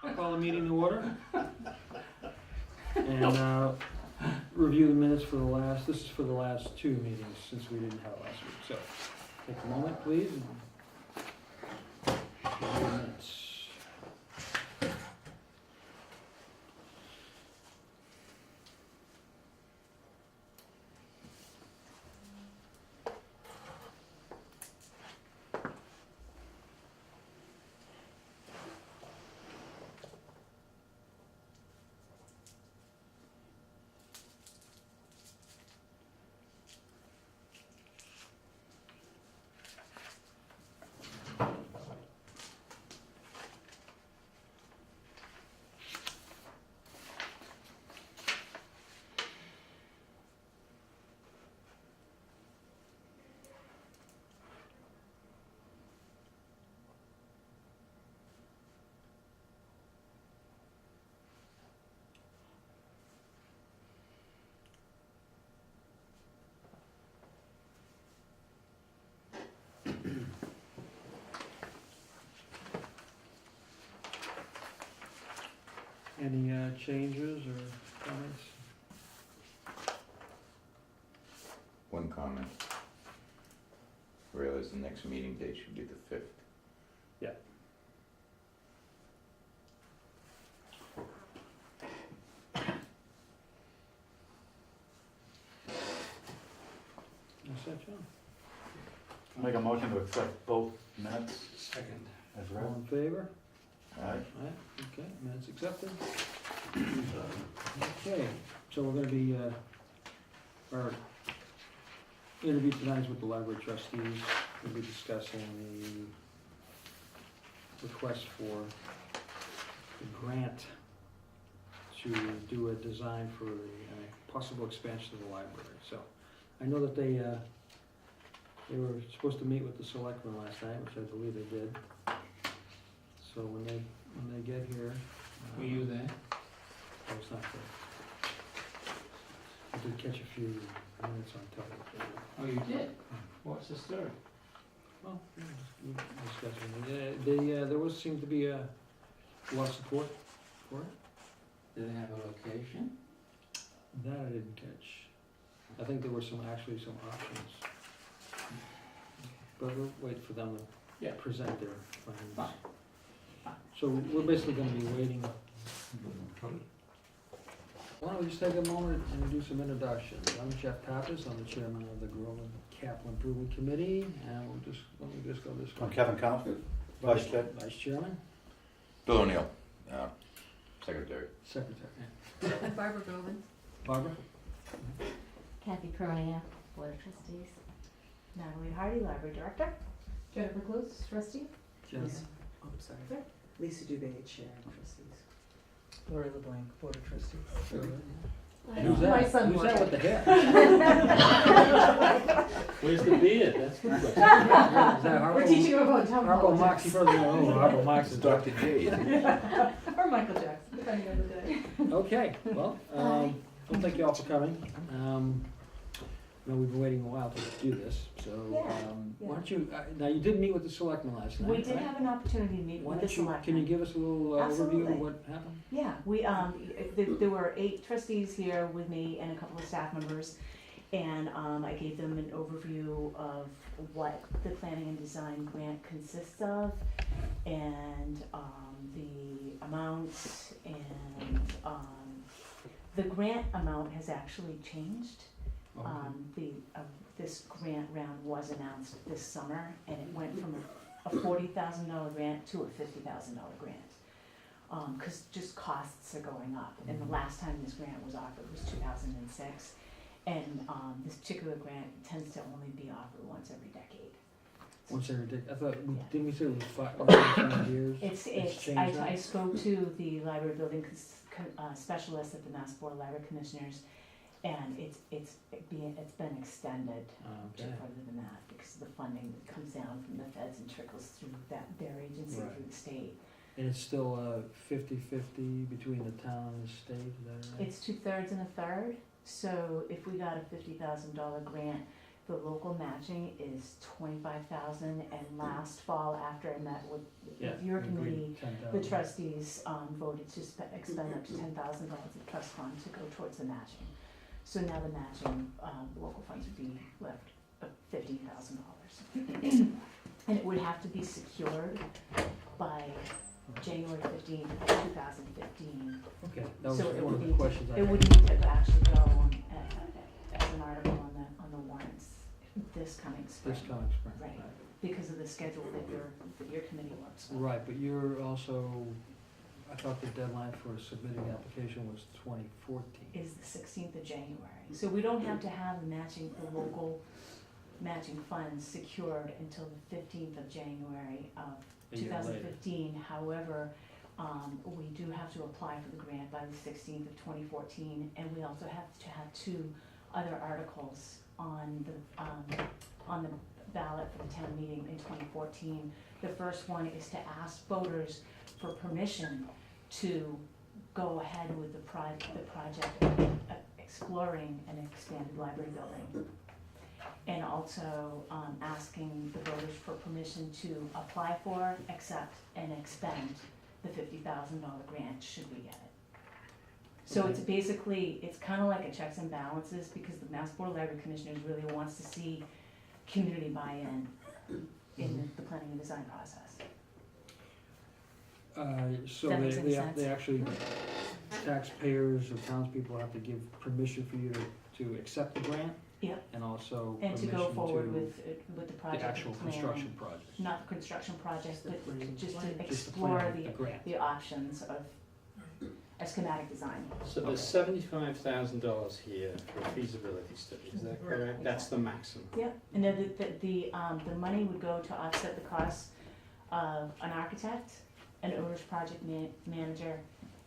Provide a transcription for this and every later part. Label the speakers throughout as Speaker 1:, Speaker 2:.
Speaker 1: I'll call the meeting to order. And review the minutes for the last, this is for the last two meetings since we didn't have it last week. So take a moment, please. And review the minutes. Any changes or comments?
Speaker 2: One comment. Realize the next meeting date should be the 5th.
Speaker 1: Yeah. What's that, John?
Speaker 3: Make a motion to accept both minutes
Speaker 4: Second.
Speaker 3: as
Speaker 1: All
Speaker 3: read.
Speaker 1: in favor?
Speaker 3: Aye.
Speaker 1: Aye, okay, minutes accepted. Okay, so we're gonna be, our interview tonight is with the library trustees. We'll be discussing the request for the grant to do a design for the possible expansion of the library. So I know that they were supposed to meet with the selectmen last night, which I believe they did. So when they get here.
Speaker 4: Were you there?
Speaker 1: I was not there. I did catch a few minutes on television.
Speaker 4: Oh, you did? What's the story?
Speaker 1: Well, we discussed it. There seemed to be a lot of support for it.
Speaker 4: Do they have a location?
Speaker 1: That I didn't catch. I think there were some options. But we'll wait for them to
Speaker 4: Yeah.
Speaker 1: present their plans.
Speaker 4: Fine.
Speaker 1: So we're basically gonna be waiting. Why don't we just take a moment and do some introductions? I'm Jeff Pappas, I'm the chairman of the Groveland Capital Improvement Committee, and let me just go this way.
Speaker 3: I'm Kevin Connell, Vice Chair.
Speaker 1: Vice Chairman,
Speaker 2: Bill O'Neill, Secretary.
Speaker 1: Secretary.
Speaker 5: Barbara Govan.
Speaker 1: Barbara?
Speaker 6: Kathy Peronia, Board of Trustees. Natalie Hardy, Library Director.
Speaker 5: Jennifer Close, trustee.
Speaker 1: Jennifer?
Speaker 7: Oh, sorry. Lisa Dubé, Chair of Trustees.
Speaker 5: Lori LeBlanc, Board of Trustees.
Speaker 1: Who's that?
Speaker 5: My son
Speaker 1: Who's that
Speaker 5: Mark.
Speaker 1: with the hair?
Speaker 4: Where's the beard? That's the question.
Speaker 1: Is that
Speaker 5: We're teaching him about town
Speaker 1: Harpo Marx,
Speaker 5: politics.
Speaker 1: further than Harpo Marx is
Speaker 2: Dr. J.
Speaker 5: Or Michael Jackson, depending on the day.
Speaker 1: Okay, well, well, thank you all for coming. We've been waiting a while to do this, so, why don't you, now you did meet with the selectmen last night,
Speaker 6: We did
Speaker 1: right?
Speaker 6: have an opportunity to meet
Speaker 1: Why
Speaker 6: with the
Speaker 1: don't you,
Speaker 6: selectmen.
Speaker 1: can you give us a little overview
Speaker 6: Absolutely.
Speaker 1: of what happened?
Speaker 6: Yeah, there were 8 trustees here with me and a couple of staff members. And I gave them an overview of what the planning and design grant consists of and the amounts and the grant amount has actually changed. This grant round was announced this summer and it went from a $40,000 grant to a $50,000 grant. Cause just costs are going up and the last time this grant was offered was 2006. And this particular grant tends to only be offered once every decade.
Speaker 1: Once every day, I thought,
Speaker 6: Yeah.
Speaker 1: didn't we say it was 5 years?
Speaker 6: It's
Speaker 1: changed
Speaker 6: I
Speaker 1: now?
Speaker 6: spoke to the library building specialist at the Mass Board of Library Commissioners, and it's been extended to
Speaker 1: Okay,
Speaker 6: further than that because of the funding that comes down from the feds and trickles through their agency
Speaker 1: Right.
Speaker 6: through the state.
Speaker 1: and it's still 50-50 between the town and the state, is that right?
Speaker 6: It's 2/3 and 1/3. So if we got a $50,000 grant, the local matching is 25,000, and last fall, after I met with your committee, the trustees, voted to expend up to $10,000 of trust fund to go towards the matching. So now the matching, the local funds would be left at $15,000. And it would have to be secured by January 15th, 2015.
Speaker 1: Okay, that was
Speaker 6: So it
Speaker 1: one of
Speaker 6: would
Speaker 1: the
Speaker 6: need
Speaker 1: questions I
Speaker 6: It
Speaker 1: had.
Speaker 6: would need to actually go on as an article on the warrants this coming spring.
Speaker 1: This coming spring.
Speaker 6: Right. Because of the schedule that your committee works with.
Speaker 1: Right, but you're also, I thought the deadline for submitting the application was 2014.
Speaker 6: Is the 16th of January. So we don't have to have the local matching funds secured until the 15th of January of
Speaker 1: A year later.
Speaker 6: 2015. However, we do have to apply for the grant by the 16th of 2014, and we also have to have two other articles on the ballot for the town meeting in 2014. The first one is to ask voters for permission to go ahead with the project of exploring an expanded library building. And also asking the voters for permission to apply for, accept, and expend the $50,000 grant should we get it. So it's basically, it's kind of like a checks and balances, because the Mass Board of Library Commissioners really wants to see community buy-in in the planning and design process.
Speaker 1: So
Speaker 6: That makes any
Speaker 1: they
Speaker 6: sense?
Speaker 1: actually, taxpayers or townspeople have to give permission for you to accept the grant?
Speaker 6: Yep.
Speaker 1: And also
Speaker 6: And to
Speaker 1: permission
Speaker 6: go forward
Speaker 1: to
Speaker 6: with the project.
Speaker 1: the actual
Speaker 6: plan.
Speaker 1: construction project?
Speaker 6: Not the construction project, but just to
Speaker 1: Just the
Speaker 6: explore
Speaker 1: plan, the grant.
Speaker 6: the options of a schematic design.
Speaker 4: So there's $75,000 here for a feasibility study, is that correct? That's the maximum.
Speaker 6: Yep, and then the money would go to offset the costs of an architect, an owner's project manager,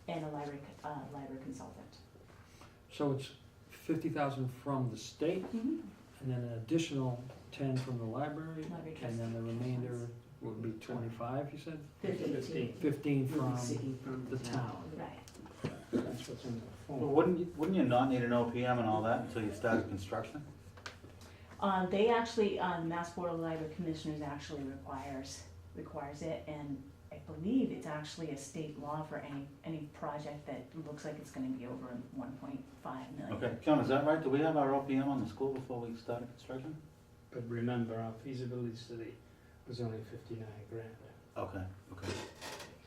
Speaker 6: and a library consultant.
Speaker 1: So it's 50,000 from the state, and then an additional 10 from the library,
Speaker 6: Library
Speaker 1: and then the
Speaker 6: trustee.
Speaker 1: remainder would be 25, you said?
Speaker 6: 15.
Speaker 1: 15
Speaker 7: Will be
Speaker 1: from
Speaker 7: sitting from
Speaker 1: the town.
Speaker 6: Right.
Speaker 4: That's what's in the
Speaker 3: Well,
Speaker 4: form.
Speaker 3: wouldn't you not need an OPM and all that until you started construction?
Speaker 6: They actually, Mass Board of Library Commissioners actually requires it, and I believe it's actually a state law for any project that looks like it's gonna be over 1.5 million.
Speaker 3: Okay, John, is that right? Do we have our OPM on the school before we started construction?
Speaker 4: But remember, our feasibility study was only 59 grand.
Speaker 3: Okay, okay.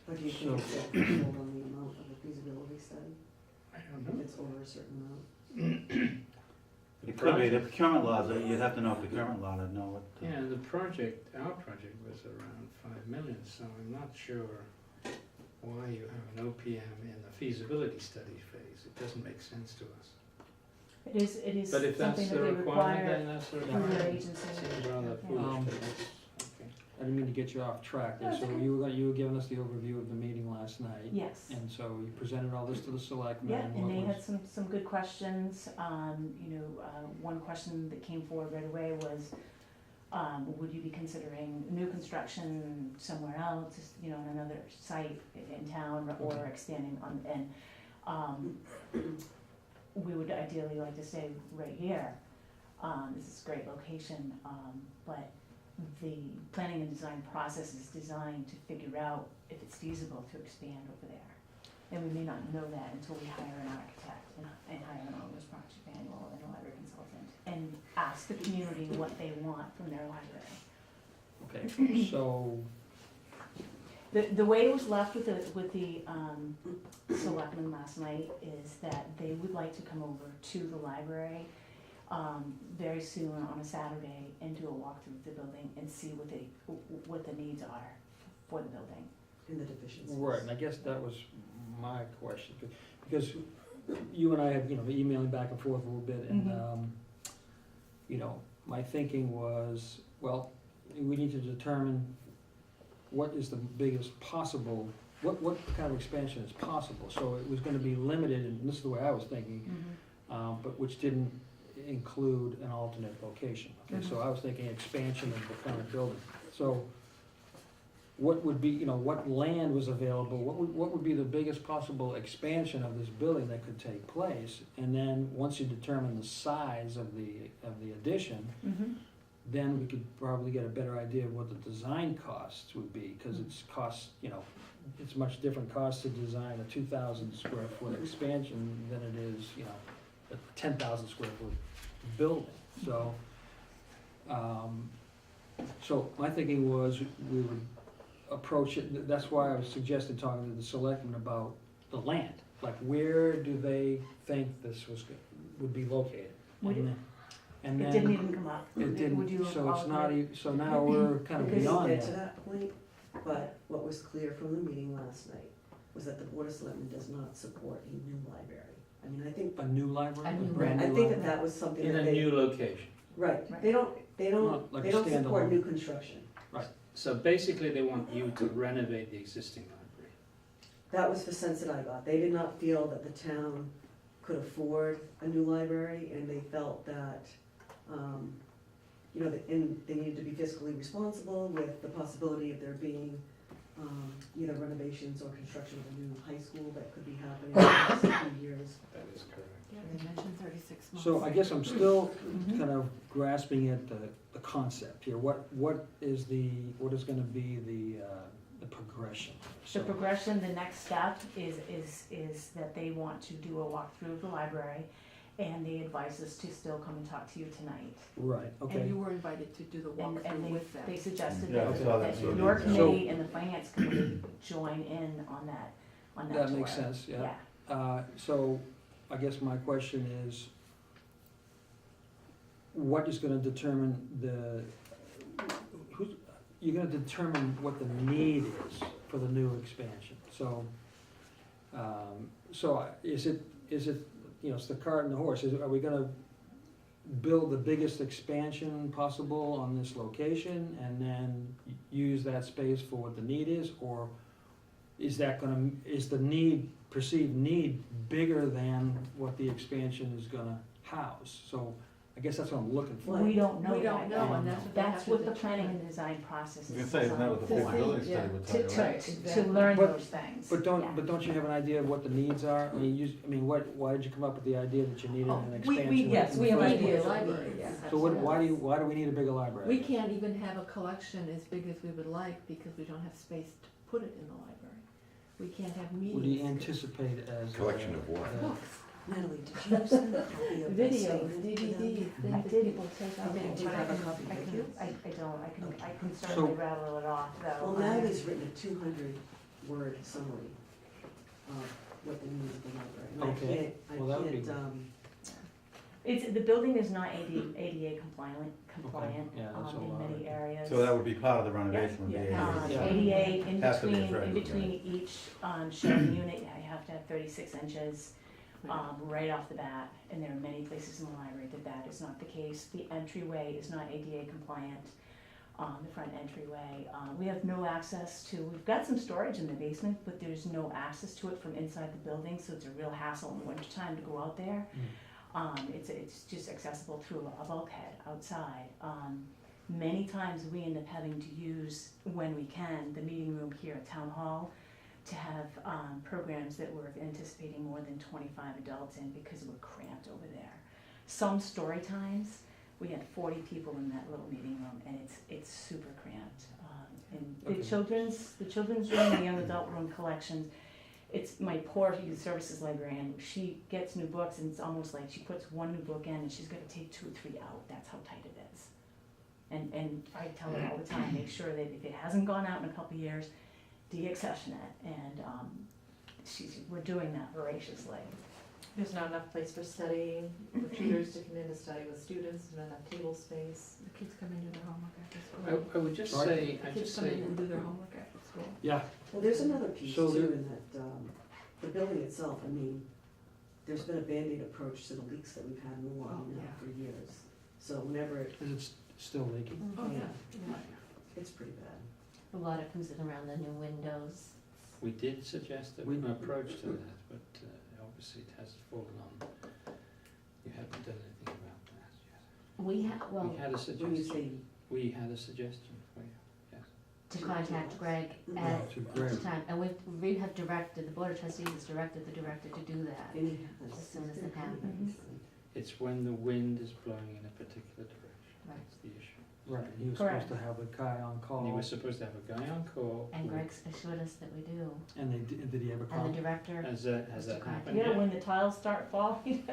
Speaker 7: Or do you think it's a threshold on the amount of the feasibility study,
Speaker 4: I don't
Speaker 7: if
Speaker 4: know.
Speaker 7: it's over a certain amount?
Speaker 3: It could be, the procurement laws, you'd have to know procurement law to know what.
Speaker 4: Yeah, and our project was around 5 million, so I'm not sure why you have an OPM in the feasibility study phase. It doesn't make sense to us.
Speaker 6: It is
Speaker 4: But if that's
Speaker 6: something that
Speaker 4: the
Speaker 6: they
Speaker 4: requirement,
Speaker 6: require
Speaker 4: then that's the
Speaker 6: through their
Speaker 4: requirement.
Speaker 6: agency.
Speaker 4: Seems rather
Speaker 6: Yeah.
Speaker 4: foolish, but that's, okay.
Speaker 1: I didn't mean to get you off track there,
Speaker 6: That's
Speaker 1: so
Speaker 6: okay.
Speaker 1: you were giving us the overview of the meeting last night.
Speaker 6: Yes.
Speaker 1: And so you presented all this to the selectmen.
Speaker 6: Yeah, and they
Speaker 1: what
Speaker 6: had some good questions. One question that came forward right away was, would you be considering new construction somewhere else, in another site in town, or
Speaker 1: Okay.
Speaker 6: expanding on, we would ideally like to stay right here. This is a great location, but the planning and design process is designed to figure out if it's feasible to expand over there. And we may not know that until we hire an architect and hire an owner's project manual and a library consultant, and ask the community what they want from their library.
Speaker 1: Okay, so,
Speaker 6: The way it was left with the selectmen last night is that they would like to come over to the library very soon on a Saturday and do a walkthrough of the building and see what the needs are for the building.
Speaker 7: In the deficiencies.
Speaker 1: right, and I guess that was my question, because you and I have, been emailing back and forth a little bit, and, my thinking was, well, we need to determine what is the biggest possible, what kind of expansion is possible. So it was gonna be limited, and this is the way I was thinking, but which didn't include an alternate location. Okay, so I was thinking expansion of the current building. So what would be, you know, what land was available, what would be the biggest possible expansion of this building that could take place? And then, once you determine the size of the addition,
Speaker 6: Mhm.
Speaker 1: then we could probably get a better idea of what the design costs would be, cause it's costs, you know, it's much different cost to design a 2,000 square foot expansion than it is, you know, a 10,000 square foot building, so. So my thinking was we would approach it, that's why I was suggesting talking to the selectmen about the land. Like, where do they think this would be located?
Speaker 6: We didn't-
Speaker 1: And
Speaker 6: It
Speaker 1: then.
Speaker 6: didn't even come up.
Speaker 1: It
Speaker 6: Would
Speaker 1: didn't,
Speaker 6: you
Speaker 1: so it's not,
Speaker 6: agree?
Speaker 1: so now we're kind of
Speaker 7: We didn't
Speaker 1: beyond
Speaker 7: get to
Speaker 1: that.
Speaker 7: that point, but what was clear from the meeting last night was that the Board of Selectmen does not support a new library. I mean, I think,
Speaker 1: A new library,
Speaker 5: A
Speaker 1: a
Speaker 5: new
Speaker 1: brand new
Speaker 7: I
Speaker 1: library?
Speaker 7: think that was something
Speaker 4: In
Speaker 7: that
Speaker 4: a
Speaker 7: they,
Speaker 4: new location.
Speaker 7: right,
Speaker 6: Right.
Speaker 7: they don't
Speaker 1: Like a
Speaker 7: support
Speaker 1: standalone.
Speaker 7: new construction.
Speaker 4: So basically, they want you to renovate the existing library.
Speaker 7: That was the sense that I got. They did not feel that the town could afford a new library, and they felt that, you know, and they needed to be fiscally responsible with the possibility of there being, either renovations or construction of a new high school that could be happening in the next few years.
Speaker 4: That is correct.
Speaker 5: Yeah, they mentioned 36 months.
Speaker 1: So I guess I'm still
Speaker 6: Mhm.
Speaker 1: kind of grasping at the concept here. What is gonna be the progression?
Speaker 6: The
Speaker 1: So-
Speaker 6: progression, the next step is that they want to do a walkthrough of the library, and they advise us to still come and talk to you tonight.
Speaker 1: Right, okay.
Speaker 5: And you were invited to do the
Speaker 6: And
Speaker 5: walkthrough with them.
Speaker 6: they suggested
Speaker 3: Yeah, I
Speaker 6: that,
Speaker 3: saw that.
Speaker 6: that your
Speaker 3: So-
Speaker 6: committee and the finance committee join in on that tour.
Speaker 1: That makes sense, yeah. So I guess my question is, what is gonna determine you're gonna determine what the need is for the new expansion, so, is it, you know, it's the cart and the horse, are we gonna build the biggest expansion possible on this location and then use that space for what the need is, or is the perceived need bigger than what the expansion is gonna house? So I guess that's what I'm looking for.
Speaker 6: We don't know
Speaker 5: We don't
Speaker 6: that
Speaker 5: know,
Speaker 6: yet.
Speaker 5: and that's what they have
Speaker 6: That's
Speaker 5: to
Speaker 6: what the planning
Speaker 5: determine.
Speaker 6: and design process
Speaker 3: You
Speaker 6: is
Speaker 3: can say, isn't that what the
Speaker 6: designed for.
Speaker 3: feasibility
Speaker 5: Yeah.
Speaker 3: study would tell you,
Speaker 6: To,
Speaker 3: right?
Speaker 6: to learn
Speaker 1: But-
Speaker 6: those things.
Speaker 1: But
Speaker 6: Yeah.
Speaker 1: don't you have an idea of what the needs are? I mean, why did you come up with the idea that you needed
Speaker 5: Oh,
Speaker 1: an
Speaker 5: we-
Speaker 1: expansion?
Speaker 5: yes,
Speaker 1: in
Speaker 5: we
Speaker 1: the
Speaker 5: have
Speaker 1: first
Speaker 5: ideas.
Speaker 1: place?
Speaker 5: Library, yeah.
Speaker 1: So why do we need a bigger library?
Speaker 5: We can't even have a collection as big as we would like because we don't have space to put it in the library. We can't have meetings.
Speaker 1: What do you anticipate as?
Speaker 2: Collection of what?
Speaker 5: Books,
Speaker 7: Natalie, did you send a copy of that
Speaker 5: videos,
Speaker 7: statement to them?
Speaker 5: DVDs,
Speaker 6: I
Speaker 5: things that
Speaker 6: did.
Speaker 5: people take out.
Speaker 7: Okay, do you have a copy
Speaker 6: I
Speaker 7: of
Speaker 6: can,
Speaker 7: it?
Speaker 6: I can certainly rattle it off though.
Speaker 7: Well, Natalie's written a 200-word summary of what the needs of the library. And
Speaker 1: Okay. Well, that would be
Speaker 7: I
Speaker 1: good.
Speaker 6: It's, the building is not ADA compliant,
Speaker 1: yeah, that's a
Speaker 6: in
Speaker 1: lot.
Speaker 6: many areas.
Speaker 3: So that would be part of the renovation, would be
Speaker 5: Yeah.
Speaker 1: Yeah.
Speaker 6: ADA, in
Speaker 3: Has to be
Speaker 6: between,
Speaker 3: for
Speaker 6: in
Speaker 3: everything,
Speaker 6: between each, sharing unit, you have to have 36 inches, right off the bat, and there are many places in the library that is not the case. The entryway is not ADA compliant, the front entryway. We have no access to, we've got some storage in the basement, but there's no access to it from inside the building, so it's a real hassle in the wintertime to go out there. It's just accessible through a bulkhead outside. Many times we end up having to use, when we can, the meeting room here at Town Hall to have programs that we're anticipating more than 25 adults in because we're cramped over there. Some story times, we had 40 people in that little meeting room, and it's super cramped. And
Speaker 1: Okay.
Speaker 6: the children's room, the young adult room collections, it's my poor youth services librarian, she gets new books and it's almost like she puts one new book in and she's gotta take 2 or 3 out, that's how tight it is. And I tell her all the time, make sure that if it hasn't gone out in a couple of years, de-accession it, and we're doing that voraciously.
Speaker 8: There's not enough place for studying, for tutors to come in to study with students, not enough table space.
Speaker 5: The kids come in and do their homework after school.
Speaker 4: I would just
Speaker 1: Sorry?
Speaker 4: say,
Speaker 5: The kids come in and do their homework after school.
Speaker 1: Yeah,
Speaker 7: Well, there's another piece
Speaker 1: So
Speaker 7: too,
Speaker 1: there-
Speaker 7: in that, the building itself, I mean, there's been a Band-Aid approach to the leaks that we've had in the lobby
Speaker 5: Oh,
Speaker 7: now
Speaker 5: yeah.
Speaker 7: for years. So whenever,
Speaker 1: is it still leaking?
Speaker 5: Oh, yeah.
Speaker 7: it's pretty bad.
Speaker 8: A lot of comes in around the new windows.
Speaker 4: we did suggest that
Speaker 1: We-
Speaker 4: an approach to that, but obviously it hasn't fallen on. You haven't done anything about that yet.
Speaker 8: We have, well,
Speaker 4: We had a
Speaker 7: When you
Speaker 4: suggestion.
Speaker 7: say,
Speaker 4: We had a suggestion for you, yes.
Speaker 5: to contact Greg
Speaker 7: Mhm.
Speaker 5: at
Speaker 1: To
Speaker 5: each
Speaker 1: Greg.
Speaker 5: time, and we have directed, the Board of Trustees has directed the director to do that.
Speaker 7: And he has.
Speaker 5: As soon as it
Speaker 7: It's been
Speaker 5: happens.
Speaker 7: pretty
Speaker 4: It's when the wind is blowing in a particular direction,
Speaker 5: Right.
Speaker 4: that's the issue.
Speaker 1: Right, he was
Speaker 6: Correct.
Speaker 1: supposed to have a guy on
Speaker 4: And he
Speaker 1: call,
Speaker 4: was supposed to have a guy on call.
Speaker 5: And
Speaker 4: who-
Speaker 5: Greg's assured us that we do,
Speaker 1: and did he have a
Speaker 5: and
Speaker 1: call?
Speaker 5: the director,
Speaker 4: Has that
Speaker 5: Mr.
Speaker 4: happened
Speaker 5: Carpenter.
Speaker 6: Yeah,
Speaker 4: yet?
Speaker 6: when the tiles start falling,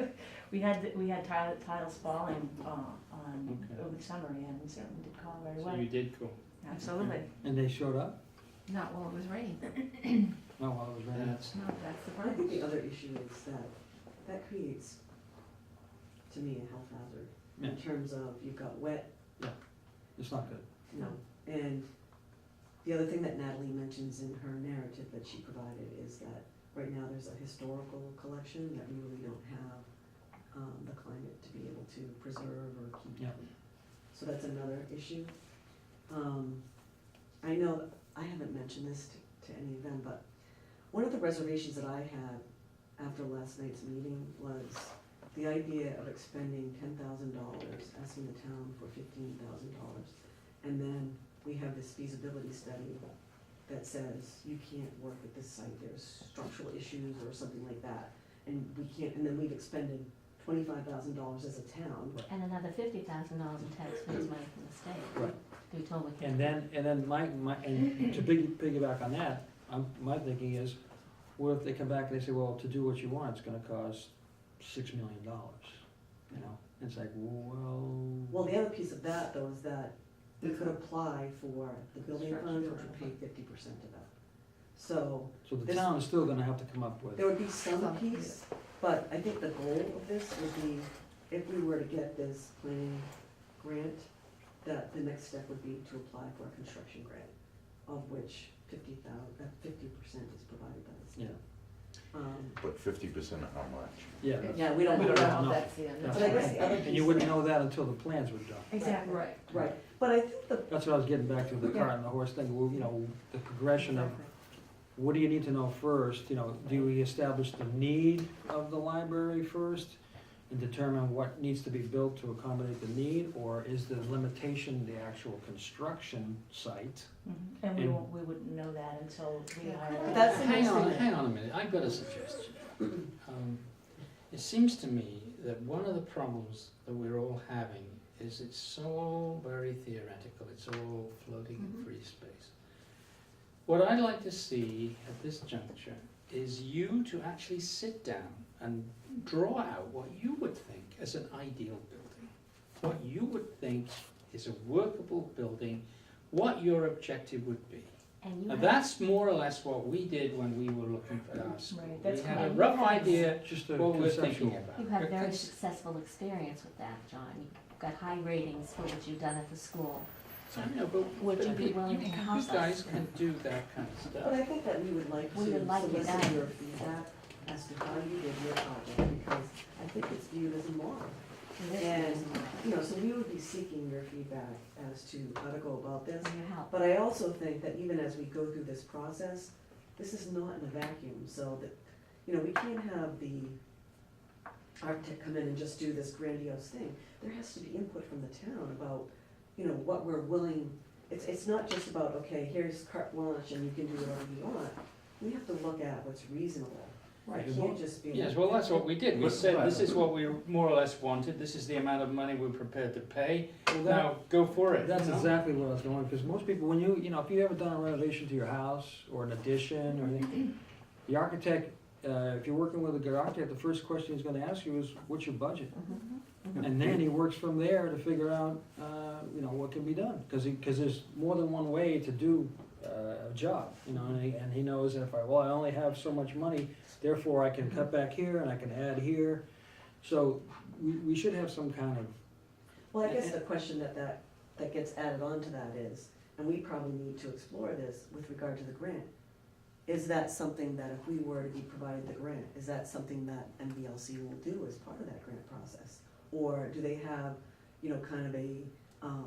Speaker 6: we had tiles falling, on,
Speaker 4: Okay.
Speaker 6: over the summer, and we certainly did call right
Speaker 4: So you
Speaker 6: away.
Speaker 4: did call.
Speaker 6: Absolutely.
Speaker 1: And they showed up?
Speaker 5: not while it was raining,
Speaker 1: No, while it was raining?
Speaker 4: That's,
Speaker 5: no, that's the
Speaker 7: I think
Speaker 5: problem.
Speaker 7: the other issue is that creates, to me, a health hazard in
Speaker 1: Yeah.
Speaker 7: terms of you've got wet,
Speaker 1: It's not good.
Speaker 7: and the other thing that Natalie mentions in her narrative that she provided is that right now there's a historical collection that we really don't have the climate to be able to preserve or keep.
Speaker 1: Yeah.
Speaker 7: So that's another issue. I know, that I haven't mentioned this to any of them, but one of the reservations that I had after last night's meeting was the idea of expending $10,000, asking the town for $15,000. And then we have this feasibility study that says you can't work at this site, there's structural issues or something like that. And we can't, and then we've expended $25,000 as a town.
Speaker 5: And another $50,000 in taxpayers' money from the state.
Speaker 1: Right.
Speaker 5: We told we
Speaker 1: And
Speaker 5: can't.
Speaker 1: then and to piggyback on that, my thinking is, what if they come back and they say, well, to do what you want, it's gonna cost $6 million, you know? It's like,
Speaker 7: Well, the other piece of that though is that we could apply for the building fund, which would pay 50% of that. So
Speaker 1: so the
Speaker 7: this-
Speaker 1: town is still gonna have to come up with,
Speaker 7: there would be some
Speaker 5: Some,
Speaker 7: piece, but I think the goal of this would be, if we were to get this planning grant, that the next step would be to apply for a construction grant, of which 50% is provided by the state.
Speaker 2: But 50% of how much?
Speaker 1: yeah.
Speaker 7: Yeah, we don't know.
Speaker 1: know.
Speaker 8: That's the end.
Speaker 1: That's
Speaker 7: But I guess the other
Speaker 1: And you
Speaker 7: piece-
Speaker 1: wouldn't know that until the plans were done.
Speaker 6: Exactly.
Speaker 5: Right.
Speaker 7: Right, but I think the,
Speaker 1: That's what I was getting back to, the cart and the horse thing, well, you know, the progression of, what do you need to know first? You know, do we establish the need of the library first and determine what needs to be built to accommodate the need? Or is the limitation the actual construction site?
Speaker 6: Mhm. And we
Speaker 1: And-
Speaker 6: won't, we wouldn't know that until we
Speaker 5: Yeah.
Speaker 6: hire.
Speaker 7: That's the
Speaker 4: hang
Speaker 7: next
Speaker 4: on,
Speaker 7: thing.
Speaker 4: hang on a minute, I've got a suggestion. It seems to me that one of the problems that we're all having is it's so very theoretical, it's all floating in
Speaker 5: Mhm.
Speaker 4: free space. What I'd like to see at this juncture is you to actually sit down and draw out what you would think as an ideal building. What you would think is a workable building, what your objective would be.
Speaker 5: And you
Speaker 4: Now,
Speaker 5: have,
Speaker 4: that's more or less what we did when we were looking for our school.
Speaker 6: Right,
Speaker 4: We
Speaker 6: that's
Speaker 4: had a
Speaker 6: correct.
Speaker 4: rough
Speaker 5: You have-
Speaker 4: idea
Speaker 1: Just a
Speaker 4: what we were
Speaker 1: conceptual.
Speaker 4: thinking about.
Speaker 5: you've had very
Speaker 4: Because-
Speaker 5: successful experience with that, John. You've got high ratings for what you've done at the school.
Speaker 4: I know, but
Speaker 5: Would you be willing to help us?
Speaker 4: You guys can do that kind of
Speaker 7: but
Speaker 4: stuff.
Speaker 7: I think that we would like
Speaker 5: We
Speaker 7: to
Speaker 5: would like it
Speaker 7: solicit
Speaker 5: done.
Speaker 7: your feedback as to how you did your project, because I think it's viewed as a model. And, you know, so we would be seeking your feedback as to how to go about this.
Speaker 5: And your help.
Speaker 7: But I also think that even as we go through this process, this is not in a vacuum, so that, you know, we can't have the architect come in and just do this grandiose thing. There has to be input from the town about, you know, what we're willing, it's not just about, okay, here's carte blanche and you can do whatever you want. We have to look at what's reasonable.
Speaker 1: Right,
Speaker 7: It can't just be.
Speaker 4: Yes, well, that's what we did. We
Speaker 1: But-
Speaker 4: said, this is what we more or less wanted, this is the amount of money we're prepared to pay.
Speaker 1: Well, that-
Speaker 4: Now, go for it.
Speaker 1: That's
Speaker 4: you know?
Speaker 1: exactly what I was going, because most people, when you know, if you ever done a renovation to your house or an addition or anything, the architect, if you're working with a good architect, the first question he's gonna ask you is, what's your budget?
Speaker 5: Mhm.
Speaker 1: And then he works from there to figure out, you know, what can be done, because there's more than one way to do a job, you know, and he knows that if I only have so much money, therefore I can cut back here and I can add here. So we should have some kind of,
Speaker 7: Well, I guess the question that gets added on to that is, and we probably need to explore this with regard to the grant, is that something that if we were to be provided the grant, is that something that MBLC will do as part of that grant process? Or do they have, you know, kind of a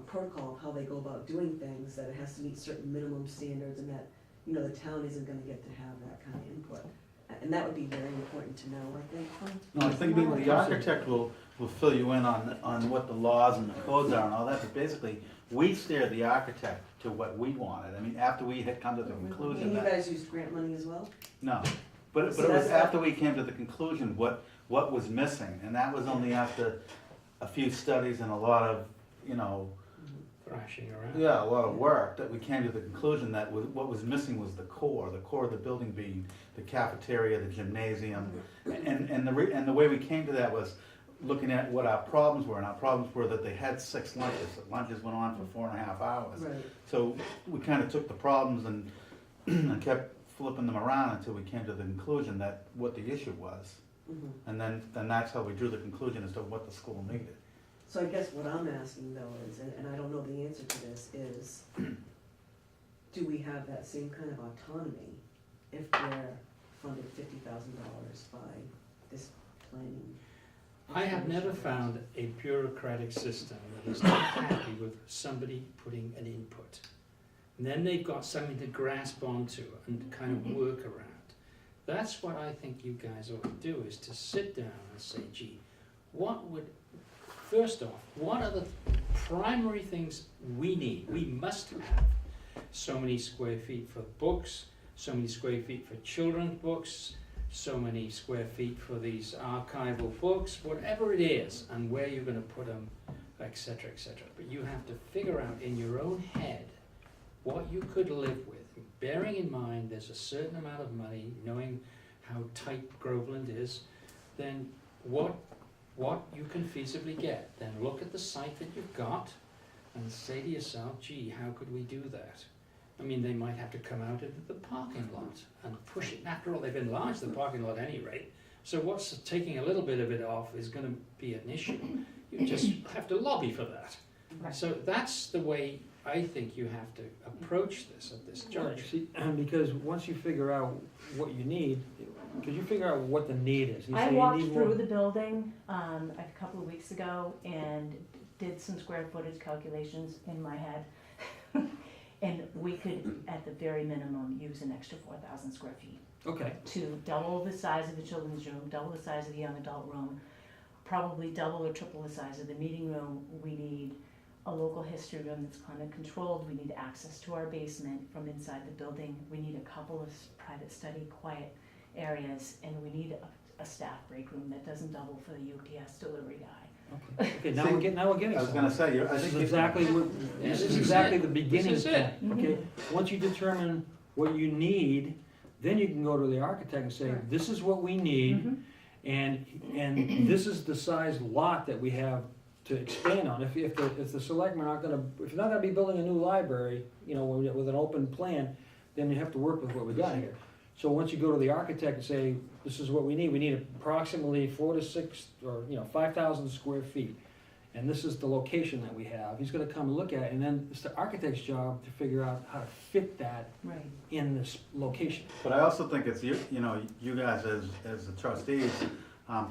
Speaker 7: protocol of how they go about doing things, that it has to meet certain minimum standards and that, you know, the town isn't gonna get to have that kind of input? And that would be very important to know, I think.
Speaker 3: No, I think the architect will fill you in on what the laws and the codes are and all that, but basically, we steered the architect to what we wanted. I mean, after we had come to the conclusion
Speaker 7: And you
Speaker 3: that,
Speaker 7: guys used grant money as well?
Speaker 3: no, but
Speaker 7: So
Speaker 3: it was
Speaker 7: that's-
Speaker 3: after we came to the conclusion what was missing, and that was only after a few studies and a lot of, you know,
Speaker 4: Thrashing around.
Speaker 3: yeah, a lot of work, that we came to the conclusion that what was missing was the core of the building being the cafeteria, the gymnasium. And the way we came to that was looking at what our problems were, and our problems were that they had 6 lunches. The lunches went on for 4.5 hours.
Speaker 7: Right.
Speaker 3: So we kind of took the problems and, and kept flipping them around until we came to the conclusion that what the issue was.
Speaker 7: Mhm.
Speaker 3: And then that's how we drew the conclusion as to what the school needed.
Speaker 7: So I guess what I'm asking though is, and I don't know the answer to this, is do we have that same kind of autonomy if we're funded $50,000 by this planning?
Speaker 4: I have never found a bureaucratic system that is not happy with somebody putting an input. And then they've got something to grasp onto and kind of work around. That's what I think you guys ought to do, is to sit down and say, gee, first off, what are the primary things we need? We must have so many square feet for books, so many square feet for children's books, so many square feet for these archival books, whatever it is, and where you're going to put them, etc., etc. But you have to figure out in your own head what you could live with, bearing in mind there's a certain amount of money, knowing how tight Groveland is, then what you can feasibly get. Then look at the site that you've got and say to yourself, gee, how could we do that? I mean, they might have to come out into the parking lot and push it. After all, they've enlarged the parking lot anyway. So what's taking a little bit of it off is going to be an issue. You just have to lobby for that.
Speaker 6: Right.
Speaker 4: So that's the way I think you have to approach this at this
Speaker 1: Right,
Speaker 4: juncture.
Speaker 1: see, because once you figure out what you need, because you figure out what the need is. You
Speaker 6: I
Speaker 1: say you
Speaker 6: walked
Speaker 1: need
Speaker 6: through
Speaker 1: more-
Speaker 6: the building, a couple of weeks ago and did some square footage calculations in my head. And we could, at the very minimum, use an extra 4,000 square feet
Speaker 1: Okay,
Speaker 6: to double the size of the children's room, double the size of the young adult room, probably double or triple the size of the meeting room. We need a local history room that's climate controlled. We need access to our basement from inside the building. We need a couple of private study quiet areas, and we need a staff break room that doesn't double for the UPS delivery guy.
Speaker 1: okay, now
Speaker 3: See,
Speaker 1: we're getting
Speaker 3: I was
Speaker 1: somewhere.
Speaker 3: gonna say, I
Speaker 1: This
Speaker 3: think
Speaker 1: is exactly what,
Speaker 4: This
Speaker 1: this is
Speaker 4: is
Speaker 1: exactly
Speaker 4: it.
Speaker 1: the beginning
Speaker 4: This is it.
Speaker 1: point, okay? Once you determine what you need, then you can go to the architect and say,
Speaker 6: Right.
Speaker 1: this is what we need,
Speaker 6: Mhm.
Speaker 1: and this is the size lot that we have to expand on. If the selectmen aren't gonna, if you're not gonna be building a new library, you know, with an open plan, then you have to work with what we got here. So once you go to the architect and say, this is what we need approximately 4 to 6, or, 5,000 square feet. And this is the location that we have. He's gonna come and look at it, and then it's the architect's job to figure out how to fit that
Speaker 6: Right.
Speaker 1: in this location.
Speaker 3: But I also think it's you guys as the trustees,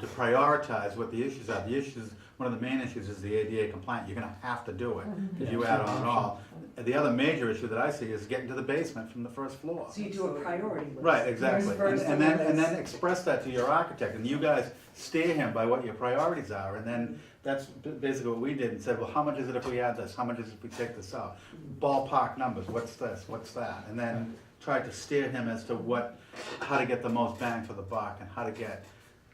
Speaker 3: to prioritize what the issues are. The issues, one of the main issues is the ADA compliant. You're gonna have to do it if you add on it all. The other major issue that I see is getting to the basement from the first floor.
Speaker 7: So you do a priority list.
Speaker 3: Right, exactly.
Speaker 7: Where's first
Speaker 3: And
Speaker 7: on the
Speaker 3: then
Speaker 7: list?
Speaker 3: express that to your architect, and you guys steer him by what your priorities are, and then that's basically what we did, and said, well, how much is it if we add this, how much is it if we take this out? Ballpark numbers, what's this, what's that? And then try to steer him as to how to get the most bang for the buck, and how to get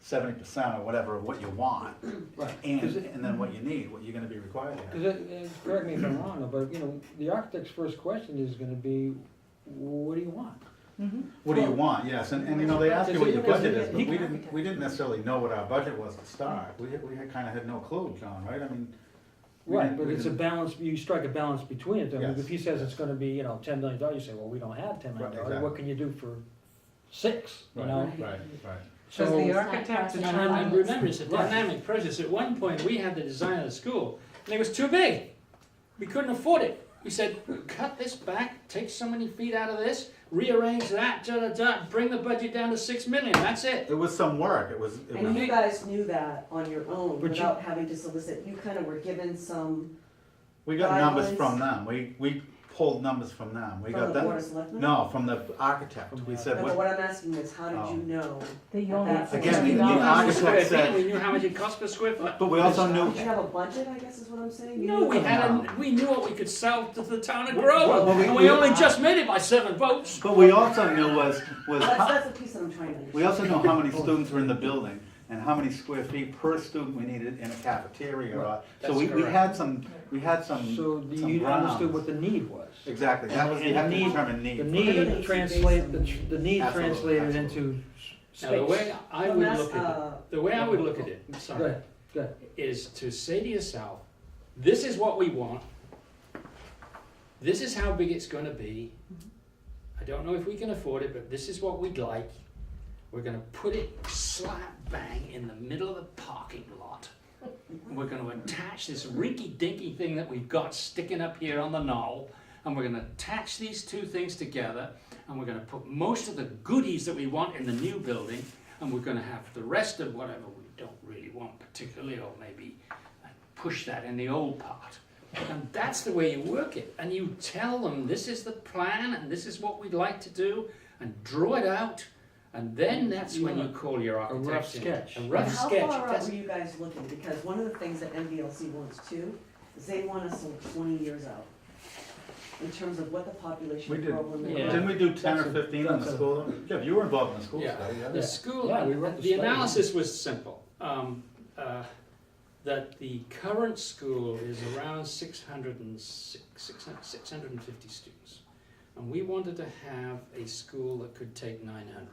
Speaker 3: 70% or whatever of what you want,
Speaker 1: Right.
Speaker 3: and then what you need, what you're gonna be required to have.
Speaker 1: Because, correct me if I'm wrong, but, the architect's first question is gonna be, what do you want?
Speaker 6: Mhm.
Speaker 3: What do you want, yes, and they ask you what your budget is, but
Speaker 6: He-
Speaker 3: we didn't necessarily know what our budget was to start. We kinda had no clue, John, right? I mean. we
Speaker 1: Right,
Speaker 3: didn't-
Speaker 1: but
Speaker 3: we
Speaker 1: it's a
Speaker 3: didn't-
Speaker 1: balance, you strike a balance between it. I mean,
Speaker 3: Yes.
Speaker 1: if he says it's gonna be, $10 million, you say, well, we don't have $10 million,
Speaker 3: Right, exactly.
Speaker 1: what can you do for 6,
Speaker 3: Right,
Speaker 1: know?
Speaker 3: right.
Speaker 8: Does
Speaker 1: So,
Speaker 8: the architect
Speaker 4: And
Speaker 8: determine,
Speaker 4: remember, it's a
Speaker 1: Right.
Speaker 4: dynamic process. At one point, we had the design of the school, and it was too big. We couldn't afford it. We said, cut this back, take so many feet out of this, rearrange that, bring the budget down to 6 million, that's it.
Speaker 3: It was some work, it
Speaker 7: And
Speaker 3: was,
Speaker 7: you guys knew that on your own
Speaker 1: But you-
Speaker 7: without having to solicit, you kind of were given some,
Speaker 3: we got numbers
Speaker 7: guidelines.
Speaker 3: from them. We pulled numbers from them. We
Speaker 7: From
Speaker 3: got
Speaker 7: the
Speaker 3: them.
Speaker 7: Board of Selectmen?
Speaker 3: No, from the architect.
Speaker 1: From
Speaker 3: We
Speaker 1: the
Speaker 3: said,
Speaker 7: No, but
Speaker 3: what,
Speaker 7: what I'm asking is, how did you know?
Speaker 6: That you only have
Speaker 3: Again,
Speaker 6: $60.
Speaker 3: the architect
Speaker 4: Square feet,
Speaker 3: said-
Speaker 4: we knew how much it cost per square foot.
Speaker 3: but we also knew,
Speaker 7: Did you have a budget, I guess is what I'm saying? You
Speaker 4: No,
Speaker 7: knew
Speaker 4: we
Speaker 7: the-
Speaker 4: had we knew what we could sell to the town of
Speaker 3: Well,
Speaker 4: Groveland, and we only just made it by 7 votes.
Speaker 3: but we also knew was
Speaker 7: That's the piece that I'm trying to understand.
Speaker 3: we also know how many students were in the building and how many square feet per student we needed in a cafeteria. So
Speaker 4: That's
Speaker 3: we
Speaker 4: correct.
Speaker 3: had some, we had some,
Speaker 1: So
Speaker 3: some
Speaker 1: you understood
Speaker 3: grounds.
Speaker 1: what the need was.
Speaker 3: Exactly, that was, you
Speaker 1: And
Speaker 3: have
Speaker 1: the
Speaker 3: to
Speaker 1: need-
Speaker 3: determine
Speaker 1: The
Speaker 3: need.
Speaker 1: need
Speaker 7: Everything's
Speaker 1: translate,
Speaker 7: based
Speaker 1: the need
Speaker 3: Absolutely,
Speaker 1: translated
Speaker 3: absolutely.
Speaker 1: into
Speaker 4: Now, the way I
Speaker 7: So
Speaker 4: would
Speaker 7: that's,
Speaker 4: look at it, the way I would look at it,
Speaker 1: Go
Speaker 4: sorry,
Speaker 1: ahead, go ahead.
Speaker 4: is to say to yourself, this is what we want, this is how big it's gonna be, I don't know if we can afford it, but this is what we'd like, we're gonna put it slap bang in the middle of the parking lot. We're gonna attach this rinky dinky thing that we've got sticking up here on the knoll, and we're gonna attach these two things together, and we're gonna put most of the goodies that we want in the new building, and we're gonna have the rest of whatever we don't really want particularly, or maybe push that in the old part. And that's the way you work it, and you tell them this is the plan, and this is what we'd like to do, and draw it out, and then that's when you call your
Speaker 1: rough
Speaker 4: architect in.
Speaker 1: sketch.
Speaker 4: A rough
Speaker 7: How
Speaker 4: sketch.
Speaker 7: far out
Speaker 4: That's-
Speaker 7: were you guys looking? Because one of the things that MBLC wants too, is they want us 20 years out. In terms of what the population
Speaker 3: We
Speaker 7: of
Speaker 3: did.
Speaker 7: Groveland will
Speaker 4: Yeah.
Speaker 7: be.
Speaker 3: Didn't we do 10 or
Speaker 1: That's a-
Speaker 3: 15 on the
Speaker 1: that's a-
Speaker 3: school? Jeff, you were involved in the school
Speaker 4: Yeah.
Speaker 3: study, yeah?
Speaker 4: The school,
Speaker 1: Yeah, we wrote the
Speaker 4: the
Speaker 1: study.
Speaker 4: analysis was simple. That the current school is around 650 students. And we wanted to have a school that could take 900.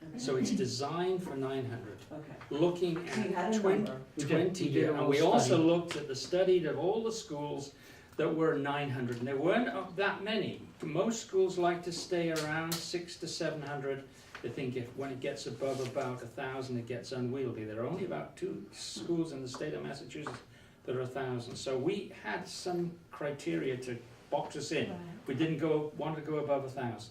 Speaker 7: Okay.
Speaker 4: So it's designed for 900,
Speaker 7: Okay.
Speaker 4: looking
Speaker 7: So you had
Speaker 4: at
Speaker 7: a
Speaker 4: 20,
Speaker 7: number.
Speaker 1: We did-
Speaker 4: 20
Speaker 1: we did a
Speaker 4: years. And
Speaker 1: little
Speaker 4: we also
Speaker 1: study.
Speaker 4: looked at the study of all the schools that were 900, and there weren't that many. Most schools like to stay around 600 to 700. They think if when it gets above about 1,000, it gets unwieldy. There are only about 2 schools in the state of Massachusetts that are 1,000. So we had some criteria to box us in.
Speaker 6: Right.
Speaker 4: We didn't want to go above 1,000.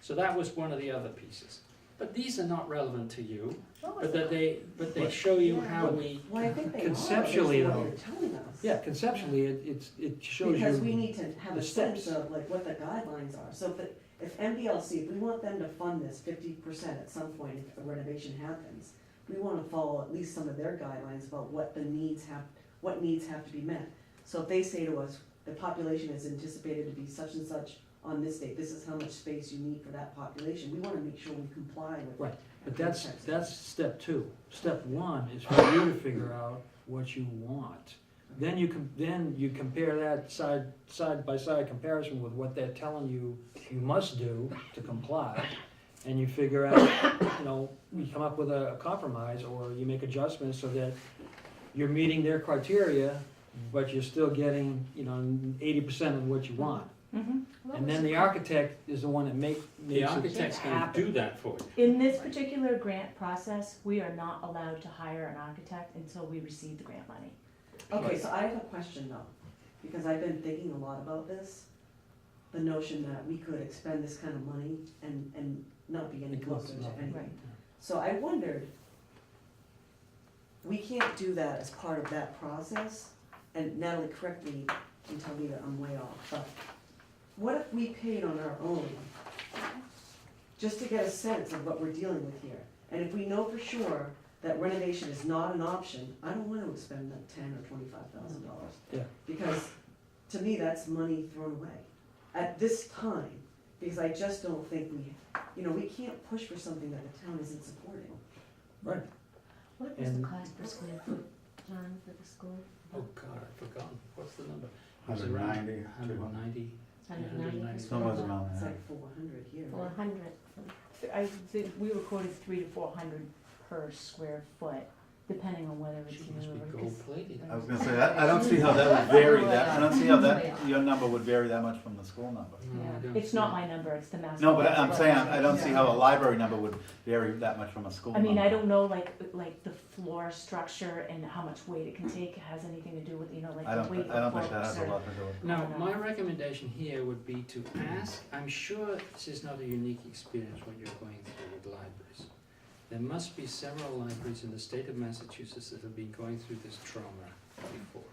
Speaker 4: So that was one of the other pieces. But these are not relevant to you. But they show you how we.
Speaker 7: Well, I think they are,
Speaker 1: Conceptually,
Speaker 7: based on
Speaker 1: though.
Speaker 7: what you're telling us.
Speaker 1: Yeah, conceptually, it shows you.
Speaker 7: Because we need to have
Speaker 1: the
Speaker 7: a sense
Speaker 1: steps.
Speaker 7: of like what the guidelines are. So if MBLC, if we want them to fund this 50% at some point if a renovation happens, we wanna follow at least some of their guidelines about what needs have to be met. So if they say to us, the population is anticipated to be such and such on this date, this is how much space you need for that population, we wanna make sure we comply with.
Speaker 1: Right, But that's,
Speaker 7: those types of
Speaker 1: that's step 2. Step 1 is for you to figure out what you want. Then you compare that side by side comparison with what they're telling you you must do to comply. And you figure out, you come up with a compromise, or you make adjustments so that you're meeting their criteria, but you're still getting, 80% of what you want.
Speaker 6: Mhm.
Speaker 1: And then the architect is the one that makes
Speaker 4: The
Speaker 1: it
Speaker 4: architect's going to
Speaker 1: happen.
Speaker 4: do that for you.
Speaker 6: In this particular grant process, we are not allowed to hire an architect until we receive the grant money.
Speaker 7: Okay, so I have a question though, because I've been thinking a lot about this. The notion that we could expend this kind of money and not be any closer to anything.
Speaker 6: Right.
Speaker 7: So I wondered, we can't do that as part of that process, and Natalie, correct me and tell me that I'm way off, but what if we paid on our own? Just to get a sense of what we're dealing with here, and if we know for sure that renovation is not an option, I don't wanna expend that $10,000 or $25,000.
Speaker 1: Yeah.
Speaker 7: Because to me, that's money thrown away at this time, because I just don't think we can't push for something that the town isn't supporting.
Speaker 1: Right.
Speaker 5: What was
Speaker 1: And-
Speaker 5: the cost per square foot, John, for the school?
Speaker 4: Oh, God, I've forgotten. What's the number? It was around
Speaker 3: 190,
Speaker 4: 190.
Speaker 5: 190 per
Speaker 3: Somewhere
Speaker 5: square foot?
Speaker 3: around
Speaker 7: It's
Speaker 3: there.
Speaker 7: like 400 here.
Speaker 5: 400.
Speaker 6: I think we recorded 300 to 400 per square foot, depending on whether it's
Speaker 4: She must
Speaker 6: new
Speaker 4: be
Speaker 6: or.
Speaker 4: gold plated.
Speaker 3: I was gonna say, I don't see how that would vary I don't see how your number would vary that much from the school number.
Speaker 4: No, I
Speaker 6: Yeah,
Speaker 4: don't
Speaker 6: it's
Speaker 4: see
Speaker 6: not
Speaker 4: it.
Speaker 6: my number, it's the master.
Speaker 3: No, but I'm
Speaker 6: Gas
Speaker 3: saying,
Speaker 6: budget.
Speaker 3: I don't see how a library number would vary that much from a school
Speaker 6: I
Speaker 3: number.
Speaker 6: mean, I don't know, like the floor structure and how much weight it can take has anything to do with, like
Speaker 3: I
Speaker 6: the
Speaker 3: don't,
Speaker 6: weight
Speaker 3: I don't
Speaker 6: of
Speaker 3: think that has
Speaker 6: books
Speaker 3: a
Speaker 6: or.
Speaker 3: lot to do with it.
Speaker 4: Now, my recommendation here would be to ask, I'm sure this is not a unique experience what you're going through with libraries. There must be several libraries in the state of Massachusetts that have been going through this trauma before.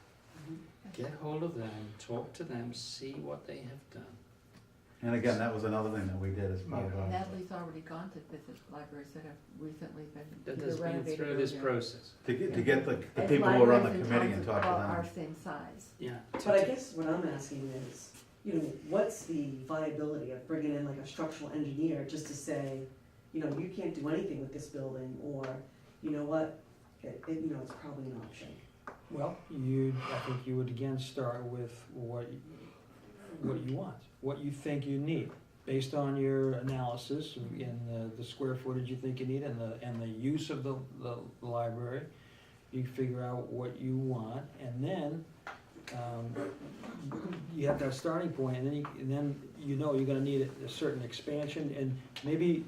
Speaker 4: get hold of them, talk to them, see what they have done.
Speaker 3: And again, that was another thing that we did as part of our.
Speaker 5: Natalie's already gone to visit libraries that have recently been
Speaker 4: That
Speaker 5: either
Speaker 4: has been
Speaker 5: renovated
Speaker 4: through
Speaker 5: or
Speaker 4: this
Speaker 5: they're-
Speaker 4: process.
Speaker 3: To get the
Speaker 5: And
Speaker 3: people who are on the
Speaker 5: libraries in
Speaker 3: committee
Speaker 5: towns
Speaker 3: and talk
Speaker 5: Our
Speaker 3: to them.
Speaker 5: same size.
Speaker 4: Yeah.
Speaker 7: But I guess what I'm asking is, you know, what's the viability of bringing in like a structural engineer just to say, you know, you can't do anything with this building, or, you know what, you know, it's probably an option.
Speaker 1: Well, I think you would again start with what you want, what you think you need, based on your analysis in the square footage you think you need and the use of the library. You figure out what you want, and then, you have that starting point, and then you know you're gonna need a certain expansion, and maybe,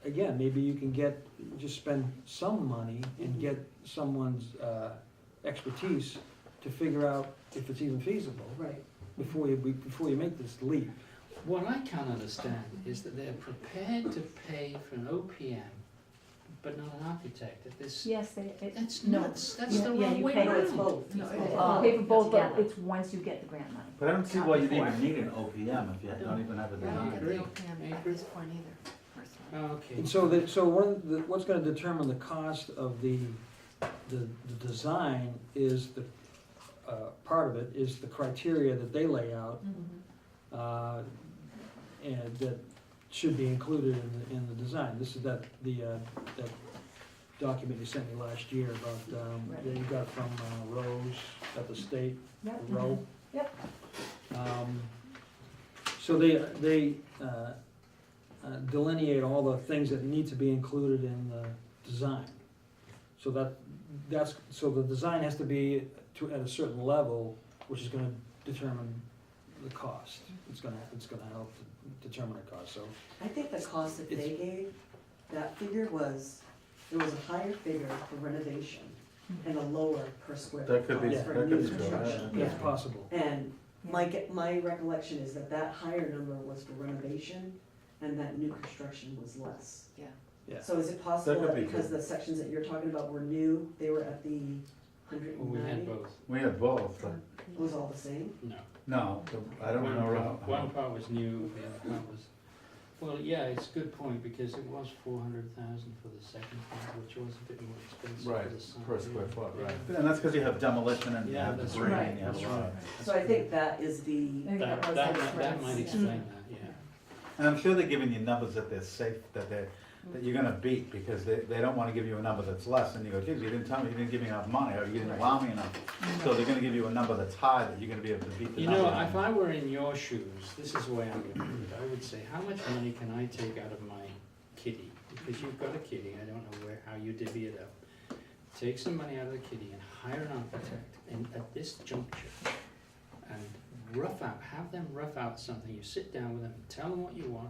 Speaker 1: again, maybe you can just spend some money and get someone's, expertise to figure out if it's even feasible
Speaker 7: Right.
Speaker 1: before you make this leap.
Speaker 4: What I can't understand is that they're prepared to pay for an OPM, but not an architect at this.
Speaker 6: Yes,
Speaker 4: That's
Speaker 6: no.
Speaker 4: nuts, that's
Speaker 6: Yeah,
Speaker 4: the
Speaker 6: yeah,
Speaker 4: wrong
Speaker 6: you
Speaker 4: way
Speaker 6: pay-
Speaker 7: No, it's
Speaker 4: around.
Speaker 7: both.
Speaker 5: No,
Speaker 7: It's
Speaker 5: it's
Speaker 7: both.
Speaker 5: all-
Speaker 6: You pay for both, but
Speaker 5: together.
Speaker 6: it's once you get the grant money.
Speaker 3: But I don't see
Speaker 6: Not
Speaker 3: why you'd
Speaker 6: before.
Speaker 3: even need an OPM if you don't even have a
Speaker 5: I
Speaker 4: Yeah,
Speaker 5: don't
Speaker 3: design.
Speaker 5: get
Speaker 4: agree.
Speaker 5: the OPM
Speaker 4: I
Speaker 5: at
Speaker 4: agree.
Speaker 5: this point either, personally.
Speaker 4: Okay.
Speaker 1: And so what's gonna determine the cost of the design is part of it is the criteria that they lay out, and that should be included in the design. This is that document you sent me last year about, that you got from Rose at the state,
Speaker 6: Yep.
Speaker 1: Row.
Speaker 6: Yep.
Speaker 1: So they delineate all the things that need to be included in the design. So so the design has to be at a certain level, which is gonna determine the cost. It's gonna help to determine the cost, so.
Speaker 7: I think the cost that they gave, that figure was, there was a higher figure for renovation and a lower per square
Speaker 3: That could be,
Speaker 7: cost
Speaker 3: that
Speaker 7: for
Speaker 3: could
Speaker 7: new
Speaker 3: be true.
Speaker 7: construction.
Speaker 3: yeah.
Speaker 1: That's possible.
Speaker 7: And my recollection is that higher number was for renovation and that new construction was less.
Speaker 1: Yeah.
Speaker 7: So is it possible
Speaker 3: That could
Speaker 7: that
Speaker 3: be
Speaker 7: because
Speaker 3: true.
Speaker 7: the sections that you're talking about were new, they were at the hundred
Speaker 4: Well,
Speaker 7: and
Speaker 4: we had
Speaker 7: ninety?
Speaker 4: both,
Speaker 3: We had both, but
Speaker 7: It was all the same?
Speaker 4: no.
Speaker 3: no, I don't
Speaker 4: One
Speaker 3: know.
Speaker 4: part- One part was new, the other part was, well, yeah, it's a good point, because it was 400,000 for the second part, which was a bit more expensive
Speaker 3: Right,
Speaker 4: for the site.
Speaker 3: per square foot,
Speaker 4: Yeah.
Speaker 3: right. And that's because you have demolition and you
Speaker 4: Yeah,
Speaker 3: have
Speaker 4: that's
Speaker 3: debris
Speaker 4: right,
Speaker 3: and you have
Speaker 4: that's
Speaker 3: a lot.
Speaker 4: right.
Speaker 7: So I think that is the,
Speaker 6: Maybe
Speaker 4: That,
Speaker 6: was
Speaker 4: that,
Speaker 6: like
Speaker 4: that
Speaker 6: rents,
Speaker 4: might
Speaker 6: yeah.
Speaker 4: explain that, yeah.
Speaker 3: And I'm sure they're giving you numbers that they're safe, that you're gonna beat, because they don't wanna give you a number that's less, and you go, geez, you didn't tell me, you didn't give me enough money, or you didn't allow me enough. So they're gonna give you a number that's high, that you're gonna be able to beat the
Speaker 4: You
Speaker 3: number.
Speaker 4: know, if I were in your shoes, this is the way I would do it, I would say, how much money can I take out of my kitty? Because you've got a kitty, I don't know how you divvy it up. Take some money out of the kitty and hire an architect, and at this juncture, and have them rough out something, you sit down with them, tell them what you want,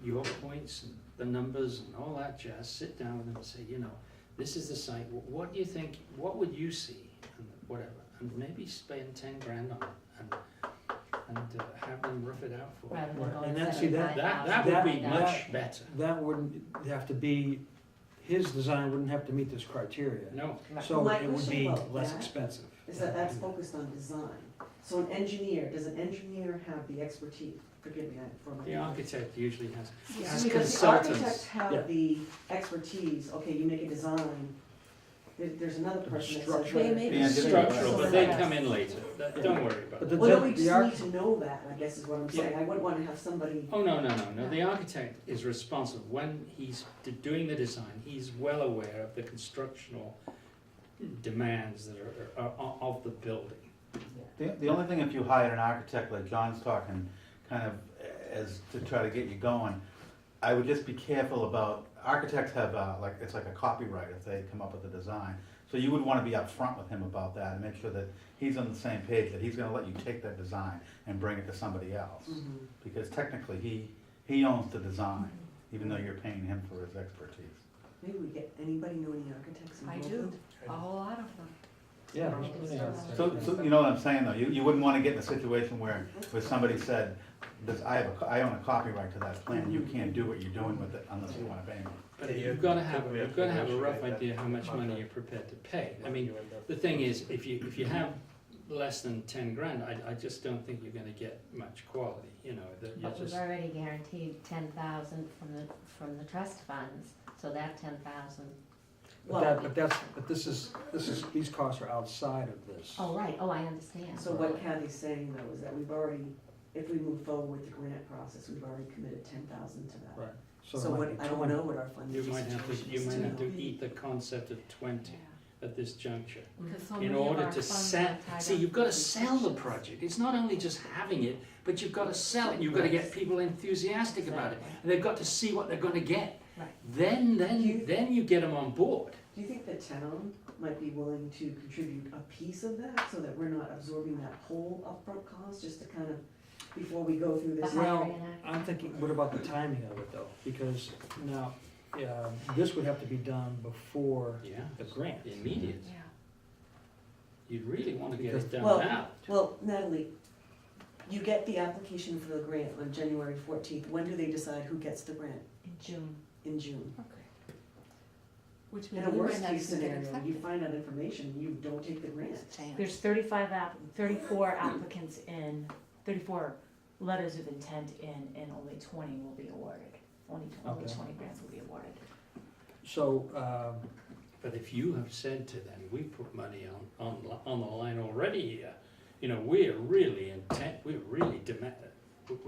Speaker 4: your points and the numbers and all that jazz, sit down with them and say, you know, this is the site, what do you think, what would you see, and whatever, and maybe spend 10 grand on it, and have them rough it out for you.
Speaker 5: Rather than
Speaker 1: Right,
Speaker 5: going
Speaker 1: and then, see, that-
Speaker 4: That would be
Speaker 1: That-
Speaker 4: much better.
Speaker 1: That wouldn't have to be, his design wouldn't have to meet this criteria.
Speaker 4: No,
Speaker 1: So
Speaker 7: My
Speaker 1: it would
Speaker 7: question
Speaker 1: be
Speaker 7: about
Speaker 1: less
Speaker 7: that
Speaker 1: expensive.
Speaker 7: is that that's focused on design. So an engineer, does an engineer have the expertise, forgive me for my.
Speaker 4: the architect usually has,
Speaker 5: Yeah.
Speaker 4: as
Speaker 7: Because the
Speaker 4: consultants.
Speaker 7: architects
Speaker 1: Yeah.
Speaker 7: have the expertise, okay, you make a design, there's another person that says.
Speaker 1: Structural.
Speaker 5: They may
Speaker 3: The
Speaker 5: be
Speaker 3: engineer,
Speaker 4: Structural, but they come in later, don't worry about
Speaker 1: But
Speaker 4: it.
Speaker 1: the-
Speaker 7: Well, no, we
Speaker 1: the
Speaker 7: just
Speaker 1: arch-
Speaker 7: need to know that, I guess is what I'm saying. I wouldn't wanna have somebody,
Speaker 4: Oh, no, the architect is responsible, when he's doing the design, he's well aware of the constructional demands that are of the building.
Speaker 3: The only thing, if you hired an architect like John's talking, kind of as to try to get you going, I would just be careful about, architects have it's like a copyright if they come up with a design. So you would wanna be upfront with him about that and make sure that he's on the same page, that he's gonna let you take that design and bring it to somebody else.
Speaker 7: Mhm.
Speaker 3: Because technically, he owns the design, even though you're paying him for his expertise.
Speaker 7: maybe we get, anybody know any architects in
Speaker 5: I
Speaker 7: Groveland?
Speaker 5: do, a whole lot of them.
Speaker 1: Yeah.
Speaker 3: So you know what I'm saying, though, you wouldn't wanna get in a situation where somebody said, I own a copyright to that plan, you can't do what you're doing with it unless you wanna pay me.
Speaker 4: But you've gotta have a rough idea how much money you're prepared to pay. I mean, the thing is, if you have less than 10 grand, I just don't think you're gonna get much quality, you know, that you
Speaker 9: But we've
Speaker 4: just,
Speaker 9: already guaranteed 10,000 from the trust funds, so that 10,000.
Speaker 1: But these costs are outside of this.
Speaker 9: Oh, right, oh, I understand.
Speaker 7: So what Kathy's saying though is that we've already, if we move forward with the grant process, we've already committed 10,000 to that.
Speaker 1: Right.
Speaker 7: So
Speaker 1: it might
Speaker 7: what,
Speaker 1: be
Speaker 7: I don't
Speaker 1: 20.
Speaker 7: know what our funding
Speaker 4: you might have to,
Speaker 7: situation
Speaker 4: you
Speaker 7: is
Speaker 4: might have
Speaker 7: too.
Speaker 4: to eat the concept of 20 at this juncture.
Speaker 5: Because so
Speaker 4: In
Speaker 5: many of
Speaker 4: order
Speaker 5: our
Speaker 4: to
Speaker 5: funds
Speaker 4: sell,
Speaker 5: are tied
Speaker 4: see,
Speaker 5: up
Speaker 4: you've gotta
Speaker 5: with
Speaker 4: sell the
Speaker 5: constructions.
Speaker 4: project, it's not only just having it, but you've gotta sell it, you've gotta get people enthusiastic about it, and they've got to see what they're gonna get.
Speaker 9: Right.
Speaker 4: Then you get them on board.
Speaker 7: Do you think the town might be willing to contribute a piece of that so that we're not absorbing that whole upfront cost, just to kind of, before we go through this?
Speaker 9: The
Speaker 1: Well,
Speaker 9: hiring act.
Speaker 1: I'm thinking, what about the timing of it though? Because now, this would have to be done before
Speaker 4: Yeah.
Speaker 1: the grant.
Speaker 4: Immediate.
Speaker 9: Yeah.
Speaker 4: You'd really wanna get
Speaker 1: Because-
Speaker 4: it done
Speaker 7: Well-
Speaker 4: now.
Speaker 7: Well, Natalie, you get the application for the grant on January 14th. When do they decide who gets the grant?
Speaker 6: In June.
Speaker 7: In June.
Speaker 5: Which
Speaker 7: In
Speaker 5: means
Speaker 7: a
Speaker 5: we
Speaker 7: worst
Speaker 5: might not
Speaker 7: case
Speaker 5: even get
Speaker 7: scenario, you
Speaker 5: accepted.
Speaker 7: find out information, you don't take the grant.
Speaker 6: There's 34 applicants in, 34 letters of intent in, and only 20 will be awarded. Only
Speaker 1: Okay.
Speaker 6: 20 grants will be awarded.
Speaker 1: So,
Speaker 4: But if you have said to them, we put money on the line already here, you know, we're really we're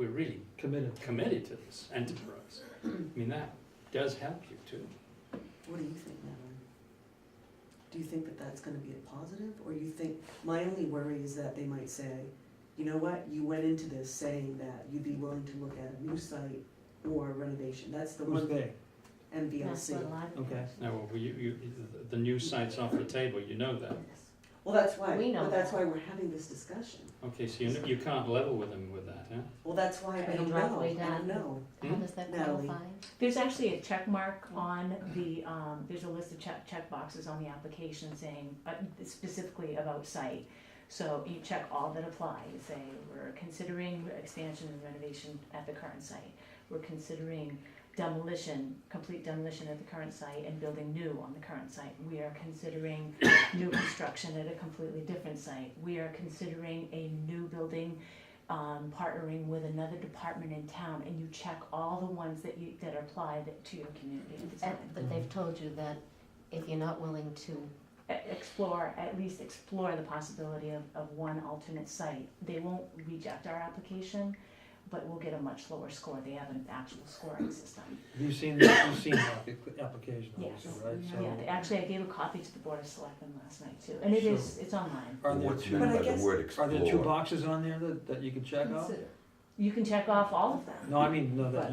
Speaker 4: really
Speaker 1: committed.
Speaker 4: committed to this enterprise. I mean, that does help you too.
Speaker 7: What do you think, Natalie? Do you think that that's gonna be a positive, or you think, my only worry is that they might say, you know what, you went into this saying that you'd be willing to look at a new site or renovation, that's the
Speaker 1: Who's
Speaker 7: one,
Speaker 1: they?
Speaker 7: MBLC.
Speaker 6: National Library.
Speaker 1: Okay.
Speaker 4: Now, the new site's off the table, you know that.
Speaker 7: Well, that's why,
Speaker 9: We know
Speaker 7: but that's
Speaker 9: that.
Speaker 7: why we're having this discussion.
Speaker 4: Okay, so you can't level with them with that, huh?
Speaker 7: Well, that's why I
Speaker 9: Can
Speaker 7: don't
Speaker 9: you
Speaker 7: know,
Speaker 9: drop way
Speaker 7: I don't
Speaker 9: down?
Speaker 7: know.
Speaker 9: How
Speaker 4: Hmm?
Speaker 9: does that
Speaker 7: Natalie.
Speaker 9: qualify?
Speaker 6: There's actually a check mark on the, there's a list of check boxes on the application saying, specifically about site. So you check all that apply, you say, we're considering expansion and renovation at the current site. We're considering demolition, complete demolition at the current site and building new on the current site. We are considering new construction at a completely different site. We are considering a new building, partnering with another department in town, and you check all the ones that apply to your community and design.
Speaker 9: But they've told you that if you're not willing to,
Speaker 6: At least explore the possibility of one alternate site. They won't reject our application, but we'll get a much lower score. They have an actual scoring system.
Speaker 1: You've seen the application,
Speaker 6: Yes.
Speaker 1: obviously, right? So,
Speaker 6: Yeah, actually, I gave a copy to the Board of Selectmen last night too, and it's online.
Speaker 1: Are there
Speaker 2: What's
Speaker 1: two,
Speaker 2: meant
Speaker 7: But I
Speaker 2: by the
Speaker 7: guess-
Speaker 2: word
Speaker 1: are there two
Speaker 2: explore?
Speaker 1: boxes on there that you could check off?
Speaker 5: Consider.
Speaker 6: You can check off all of them.
Speaker 1: No, I mean, no, that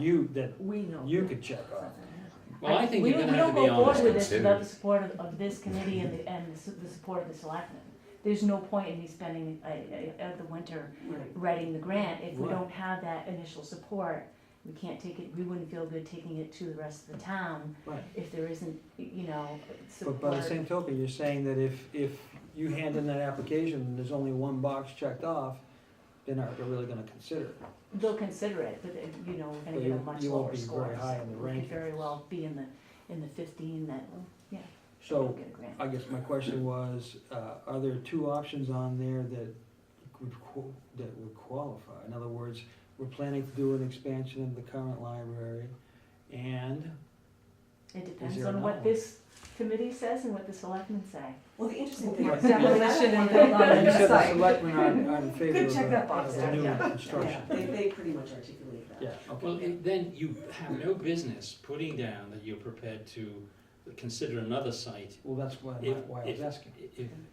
Speaker 5: We know.
Speaker 1: you could check off.
Speaker 4: Well, I think
Speaker 6: We
Speaker 4: you're
Speaker 6: don't-
Speaker 4: gonna have to be
Speaker 6: We don't go forward with
Speaker 4: honest.
Speaker 6: this without the support of this committee and the support of the selectmen. There's no point in me spending the winter
Speaker 7: Right.
Speaker 6: writing the grant if we
Speaker 1: Right.
Speaker 6: don't have that initial support. We can't take it, we wouldn't feel good taking it to the rest of the town
Speaker 1: Right.
Speaker 6: if there isn't, support.
Speaker 1: But by the same token, you're saying that if you hand in that application and there's only one box checked off, they're not really gonna consider it.
Speaker 6: They'll consider it, but, we're gonna
Speaker 1: But
Speaker 6: get a
Speaker 1: you-
Speaker 6: much
Speaker 1: you won't
Speaker 6: lower
Speaker 1: be
Speaker 6: score.
Speaker 1: very high in the
Speaker 6: We could
Speaker 1: rankings.
Speaker 6: very well be in the 15 that,
Speaker 1: So,
Speaker 6: don't get a grant.
Speaker 1: I guess my question was, are there two options on there that would qualify? In other words, we're planning to do an expansion of the current library, and,
Speaker 6: It depends
Speaker 1: there
Speaker 6: on
Speaker 1: an
Speaker 6: what
Speaker 1: outline?
Speaker 6: this committee says and what the selectmen say.
Speaker 7: Well, the interesting thing
Speaker 1: Right.
Speaker 7: is.
Speaker 5: Demolition and
Speaker 7: They-
Speaker 5: build on
Speaker 1: you
Speaker 5: the
Speaker 1: said the
Speaker 5: site.
Speaker 1: selectmen are in favor
Speaker 7: Could
Speaker 1: of
Speaker 7: check that box,
Speaker 1: the new
Speaker 7: yeah.
Speaker 1: construction.
Speaker 7: Yeah, they pretty much articulate that.
Speaker 1: Yeah,
Speaker 4: Well,
Speaker 1: okay.
Speaker 4: then you have no business putting down that you're prepared to consider another site
Speaker 1: Well, that's why I was asking.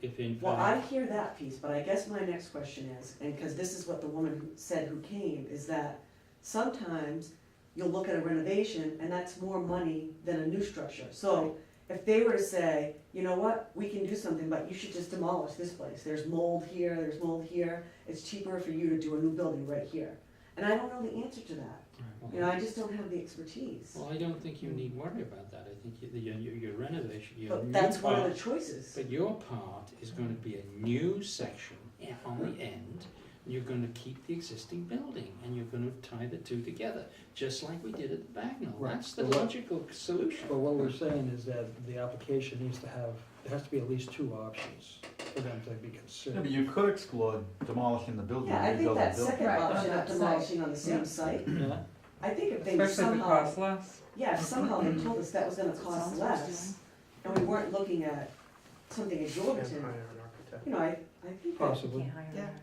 Speaker 4: if in
Speaker 7: Well, I
Speaker 4: fact.
Speaker 7: hear that piece, but I guess my next question is, and because this is what the woman who said who came, is that sometimes you'll look at a renovation and that's more money than a new structure. So if they were to say, you know what, we can do something, but you should just demolish this place. There's mold here, there's mold here. It's cheaper for you to do a new building right here. And I don't know the answer to that. You know, I just don't have the expertise.
Speaker 4: Well, I don't think you need worry about that. I think your renovation, your new
Speaker 7: But that's one of
Speaker 4: part,
Speaker 7: the choices.
Speaker 4: but your part is going to be a new section on the end You're gonna keep the existing building, and you're gonna tie the two together, just like we did at the Bagnell.
Speaker 1: Right.
Speaker 4: That's the
Speaker 1: But what-
Speaker 4: logical solution.
Speaker 1: But what we're saying is that the application needs to have, there has to be at least two options for them to be
Speaker 3: Yeah, but
Speaker 1: considered.
Speaker 3: you could explore demolishing the building,
Speaker 7: Yeah, I think
Speaker 3: rebuilding
Speaker 7: that
Speaker 3: the building.
Speaker 7: second
Speaker 5: Right,
Speaker 7: option
Speaker 5: on
Speaker 7: of
Speaker 5: that site.
Speaker 7: demolishing on the same site,
Speaker 1: Yeah,
Speaker 7: I think if they
Speaker 10: Especially if it
Speaker 7: somehow,
Speaker 10: costs less.
Speaker 7: yeah, if somehow they told us that was gonna
Speaker 6: That's what
Speaker 7: cost
Speaker 6: someone's doing.
Speaker 7: less, and we weren't looking at something
Speaker 10: And
Speaker 7: exorbitant,
Speaker 10: hire an architect.
Speaker 7: you know, I think that,
Speaker 1: possibly.
Speaker 6: Can't hire an
Speaker 5: Yeah.
Speaker 6: architect.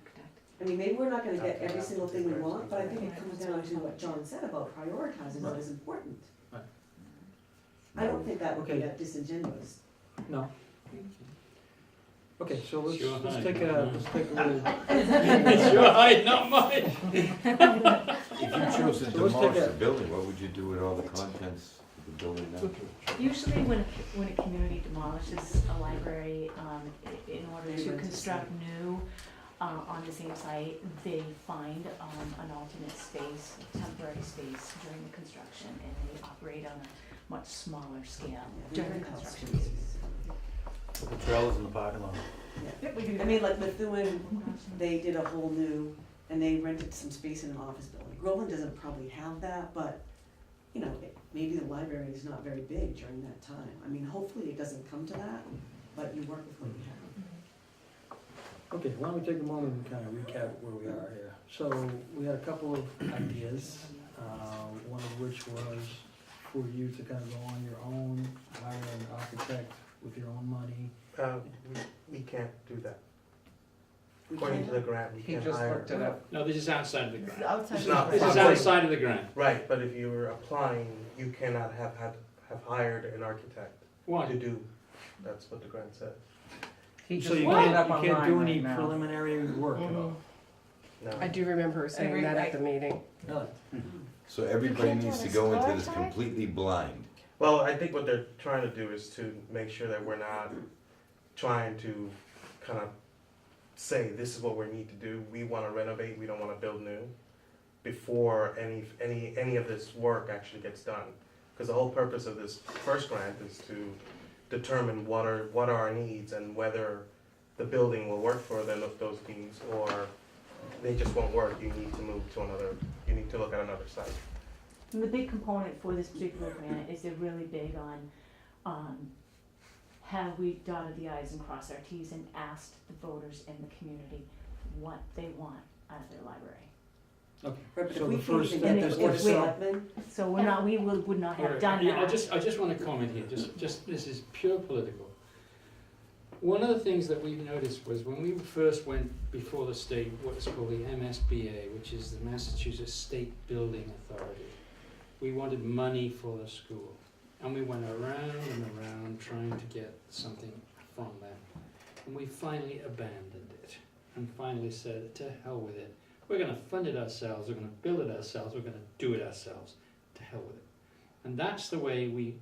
Speaker 7: I mean, maybe we're not gonna get
Speaker 10: Okay,
Speaker 7: every
Speaker 10: that's
Speaker 7: single
Speaker 10: the
Speaker 7: thing we
Speaker 10: first
Speaker 7: want, but I think
Speaker 6: one.
Speaker 7: it comes down to what John said about prioritizing what is important.
Speaker 1: Right.
Speaker 7: I don't think that would be
Speaker 1: Okay.
Speaker 7: that disingenuous.
Speaker 1: No, okay, so let's,
Speaker 4: Sure,
Speaker 1: let's
Speaker 4: hi.
Speaker 1: take a, let's take a little,
Speaker 4: It's your height, not mine.
Speaker 2: If you chose to
Speaker 1: So let's
Speaker 2: demolish
Speaker 1: take a-
Speaker 2: the building, what would you do with all the contents of the building now?
Speaker 6: Usually when a community demolishes a library, in order to construct new, on the same site, they find, an alternate space, temporary space during the construction, and they operate on a much smaller scale during the construction.
Speaker 3: The trailers in the parking lot.
Speaker 7: Yeah.
Speaker 6: We do
Speaker 7: I mean, like Methuen, they did a whole new, and they rented some space in an office building. Groveland doesn't probably have that, but, you know, maybe the library is not very big during that time. I mean, hopefully it doesn't come to that, but you work with what you have.
Speaker 1: okay, why don't we take a moment and kind of recap where we are here? So, we had a couple of ideas, one of which was for you to kind of go on your own, hire an architect with your own money.
Speaker 10: We can't do that.
Speaker 7: We
Speaker 10: According to
Speaker 7: can't-
Speaker 10: the grant, we
Speaker 5: He
Speaker 10: can't
Speaker 5: just
Speaker 10: hire.
Speaker 5: looked it up.
Speaker 4: No, this is outside of the
Speaker 5: This is
Speaker 4: grant.
Speaker 5: outside
Speaker 10: It's
Speaker 5: the
Speaker 10: not-
Speaker 4: This
Speaker 5: grant.
Speaker 4: is outside of the grant.
Speaker 10: Right, but if you were applying, you cannot have hired an architect to
Speaker 4: Why?
Speaker 10: do, that's what the grant said.
Speaker 5: He
Speaker 1: So
Speaker 5: just
Speaker 1: you
Speaker 5: looked it
Speaker 1: can't,
Speaker 5: up
Speaker 1: you can't
Speaker 5: online
Speaker 1: do any
Speaker 5: right now.
Speaker 1: preliminary work at all?
Speaker 10: No.
Speaker 5: I do remember her saying that at the meeting.
Speaker 1: Really?
Speaker 2: So everybody
Speaker 9: can't do
Speaker 2: needs
Speaker 9: an
Speaker 2: to go into this
Speaker 9: exploratory?
Speaker 2: completely blind.
Speaker 10: Well, I think what they're trying to do is to make sure that we're not trying to kind of say, this is what we need to do, we wanna renovate, we don't wanna build new, before any of this work actually gets done. Because the whole purpose of this first grant is to determine what are our needs and whether the building will work for those needs, or they just won't work, you need to move to another, you need to look at another site.
Speaker 6: And the big component for this particular grant is they're really big on, have we dotted the i's and crossed our t's and asked the voters in the community what they want out of their library.
Speaker 1: Okay,
Speaker 7: Right, but
Speaker 1: so
Speaker 7: if we
Speaker 1: the
Speaker 7: can't
Speaker 1: first
Speaker 7: even
Speaker 1: step
Speaker 7: get
Speaker 1: is
Speaker 7: the board
Speaker 1: to
Speaker 7: of
Speaker 1: sell.
Speaker 7: selectmen,
Speaker 6: So we would not have done
Speaker 4: Yeah,
Speaker 6: that.
Speaker 4: I just want to comment here, just, this is pure political. One of the things that we noticed was when we first went before the state, what's called the MSBA, which is the Massachusetts State Building Authority, we wanted money for the school. And we went around and around trying to get something from them. And we finally abandoned it and finally said, to hell with it. We're gonna fund it ourselves, we're gonna build it ourselves, we're gonna do it ourselves. To hell with it. And that's the way we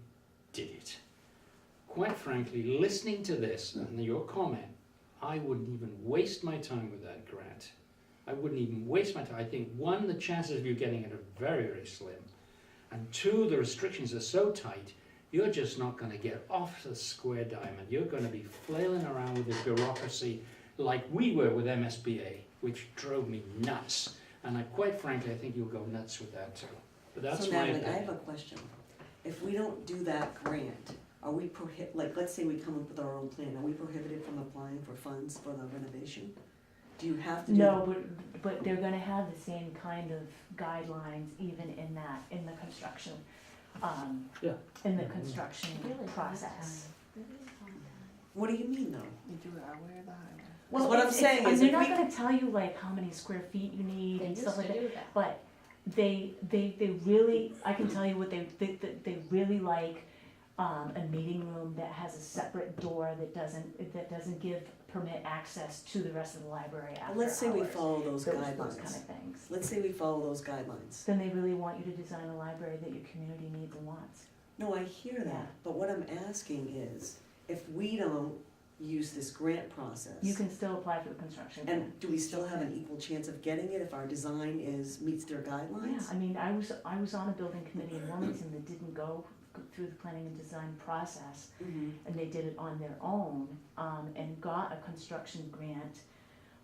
Speaker 4: did it. Quite frankly, listening to this and your comment, I wouldn't even waste my time with that grant. I wouldn't even waste my time. I think, one, the chances of you getting it are very, very slim. And two, the restrictions are so tight, you're just not gonna get off the square diamond. You're gonna be flailing around with the bureaucracy like we were with MSBA, which drove me nuts. And quite frankly, I think you'll go nuts with that too. But that's
Speaker 7: so
Speaker 4: my
Speaker 7: Natalie, I have
Speaker 4: opinion.
Speaker 7: a question. If we don't do that grant, are we like, let's say we come up with our own plan, are we prohibited from applying for funds for the renovation? Do you have to do?
Speaker 6: No, but they're gonna have the same kind of guidelines even in the construction,
Speaker 1: Yeah.
Speaker 6: in the construction
Speaker 9: Really
Speaker 6: process.
Speaker 7: What do you mean though?
Speaker 5: You do it our way or the highway.
Speaker 7: Well, what I'm saying is
Speaker 6: they're
Speaker 7: if
Speaker 6: not
Speaker 7: we-
Speaker 6: gonna tell you like how many square feet you need
Speaker 9: They
Speaker 6: and
Speaker 9: used
Speaker 6: stuff like
Speaker 9: to
Speaker 6: that,
Speaker 9: do that.
Speaker 6: but they really, I can tell you what they really like, a meeting room that has a separate door that doesn't give permit access to the rest of the library after
Speaker 7: Well, let's say we
Speaker 6: hours.
Speaker 7: follow those
Speaker 6: Those kind
Speaker 7: guidelines.
Speaker 6: of things.
Speaker 7: Let's say we follow those guidelines.
Speaker 6: Then they really want you to design a library that your community needs and wants.
Speaker 7: No, I hear
Speaker 6: Yeah.
Speaker 7: that, but what I'm asking is, if we don't use this grant process.
Speaker 6: You can still apply for the construction grant.
Speaker 7: And do we still have an equal chance of getting it if our design meets their
Speaker 6: Yeah,
Speaker 7: guidelines?
Speaker 6: I mean, I was on a building committee in Wilmington that didn't go through the planning and design process,
Speaker 7: Mhm.
Speaker 6: and they did it on their own, and got a construction grant,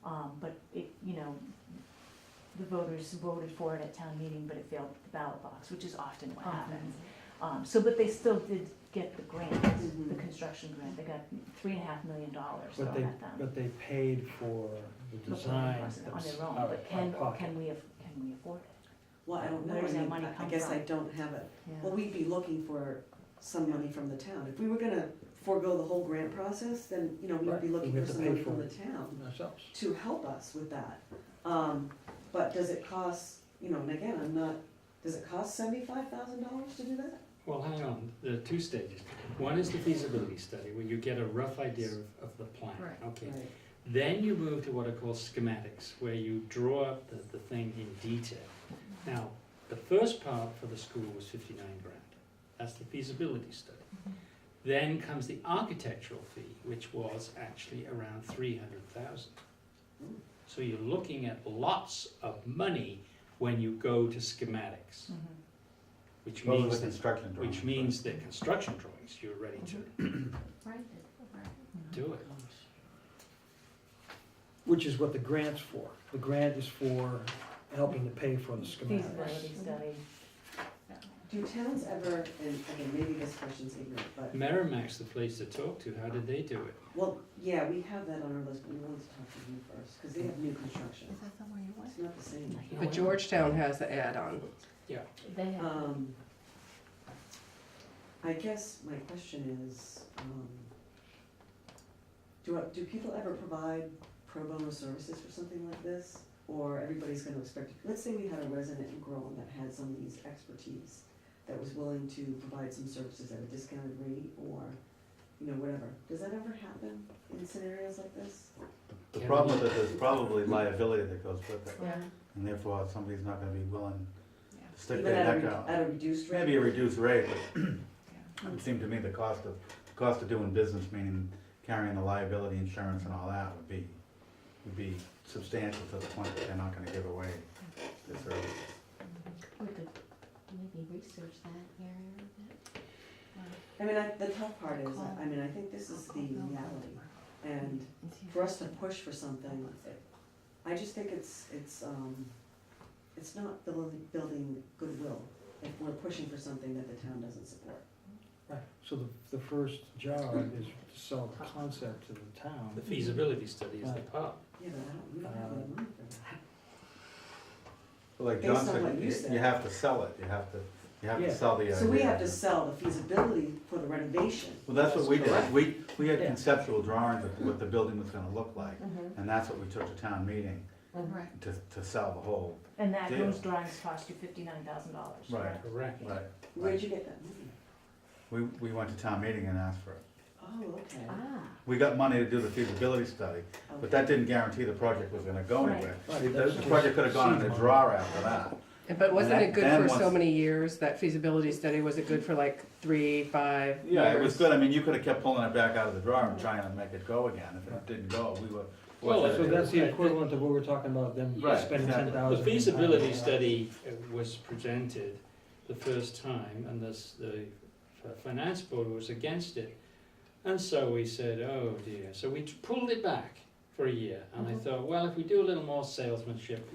Speaker 6: But it, you know, the voters voted for it at town meeting, but it failed the ballot box, which is often what happens. So, but they still did get the grant, the construction grant, they got $3.5 million thrown at them.
Speaker 1: But they paid for the
Speaker 6: The
Speaker 1: design.
Speaker 6: process on
Speaker 1: that's
Speaker 6: their own,
Speaker 1: out
Speaker 6: but
Speaker 1: of
Speaker 6: can
Speaker 1: pocket.
Speaker 6: we afford it?
Speaker 7: Well, I don't know,
Speaker 6: Where's that
Speaker 7: I mean,
Speaker 6: money
Speaker 7: I
Speaker 6: come
Speaker 7: guess
Speaker 6: from?
Speaker 7: I don't have it.
Speaker 6: Yeah.
Speaker 7: Well, we'd be looking for some money from the town. If we were gonna forego the whole grant process, then, you know, we'd
Speaker 1: Right,
Speaker 7: be looking
Speaker 1: we
Speaker 7: for
Speaker 1: have to
Speaker 7: some
Speaker 1: pay
Speaker 7: money
Speaker 1: for
Speaker 7: from the
Speaker 1: it.
Speaker 7: town
Speaker 1: Ourselves.
Speaker 7: to help us with that. But does it cost, you know, and again, I'm not, does it cost $75,000 to do that?
Speaker 4: Well, hang on, there are two stages. One is the feasibility study, where you get a rough idea of the plan,
Speaker 5: Right.
Speaker 4: okay?
Speaker 7: Right.
Speaker 4: Then you move to what are called schematics, where you draw up the thing in detail. Now, the first part for the school was 59 grand. That's the feasibility study. Then comes the architectural fee, which was actually around 300,000. So you're looking at lots of money when you go to schematics, which
Speaker 3: Those are
Speaker 4: means
Speaker 3: the construction drawings.
Speaker 4: which means that construction drawings, you're ready to
Speaker 9: Right,
Speaker 4: do it.
Speaker 1: Which is what the grant's for. The grant is for helping to pay for the schematics.
Speaker 6: Feasibility study.
Speaker 7: Do towns ever, and again, maybe this question's ignorant, but,
Speaker 4: Merrimack's the place to talk to. How did they do it?
Speaker 7: well, yeah, we have that on our list, but we wanted to talk to you first, because they have new construction.
Speaker 5: Is that somewhere you went?
Speaker 7: It's not the same.
Speaker 11: But Georgetown has the add-on.
Speaker 4: Yeah.
Speaker 9: They have,
Speaker 7: I guess my question is, do people ever provide pro bono services for something like this? Or everybody's gonna expect, let's say we had a resident in Groveland that had some of these expertise, that was willing to provide some services at a discounted rate, or, you know, whatever. Does that ever happen in scenarios like this?
Speaker 3: The problem with it, there's probably liability that goes with it,
Speaker 5: Yeah.
Speaker 3: and therefore somebody's not gonna be willing to stick
Speaker 7: Even
Speaker 3: their
Speaker 7: at
Speaker 3: neck out.
Speaker 7: at a reduced rate?
Speaker 3: Maybe a reduced rate, but it seemed to me the cost of doing business, meaning carrying the liability insurance and all that would be substantial to the point that they're not gonna give away the services.
Speaker 9: we could maybe research that area a bit.
Speaker 7: I mean, the tough part is, I mean, I think this is the reality, and for us to push for something, I just think it's not building goodwill if we're pushing for something that the town doesn't support.
Speaker 1: Right, so the first job is to sell the concept to the town.
Speaker 4: The feasibility study is the part.
Speaker 7: Yeah, but we don't have any money for that.
Speaker 3: But like
Speaker 7: Based
Speaker 3: John
Speaker 7: on what
Speaker 3: said,
Speaker 7: you said.
Speaker 3: you have to sell it, you have to
Speaker 1: Yeah.
Speaker 3: sell the idea.
Speaker 7: So we have to sell the feasibility for the renovation.
Speaker 3: Well, that's what we
Speaker 1: Correct.
Speaker 3: did, we had
Speaker 1: Yeah.
Speaker 3: conceptual drawings of what the building was gonna look like, and that's what we took to town meeting
Speaker 5: Right.
Speaker 3: to sell the whole.
Speaker 6: And that,
Speaker 3: Deal.
Speaker 6: those drawings cost you $59,000.
Speaker 3: Right.
Speaker 4: Correct.
Speaker 3: Right.
Speaker 7: Where'd you get that money?
Speaker 3: We went to town meeting and asked for it.
Speaker 7: Oh, okay.
Speaker 3: We got money to do the feasibility study, but that didn't guarantee the project was gonna go
Speaker 6: Right.
Speaker 3: anywhere.
Speaker 1: Right,
Speaker 3: The
Speaker 1: that's
Speaker 3: the
Speaker 1: just
Speaker 3: project could've gone in
Speaker 1: seed
Speaker 3: a
Speaker 1: money.
Speaker 3: drawer after that.
Speaker 11: But wasn't
Speaker 3: And
Speaker 11: it good
Speaker 3: then
Speaker 11: for so
Speaker 3: once-
Speaker 11: many years, that feasibility study, was it good for like 3, 5 years?
Speaker 3: Yeah, it was good, I mean, you could've kept pulling it back out of the drawer and trying to make it go again, if it didn't go, we were.
Speaker 4: Well,
Speaker 1: So that's the
Speaker 4: Right.
Speaker 1: equivalent of what we're talking about, them
Speaker 3: Right,
Speaker 1: spending
Speaker 3: exactly.
Speaker 1: 10,000.
Speaker 4: The feasibility study was presented the first time, and the finance board was against it. And so we said, oh dear, so we pulled it back for a year, and I thought, well, if we do a little more salesmanship,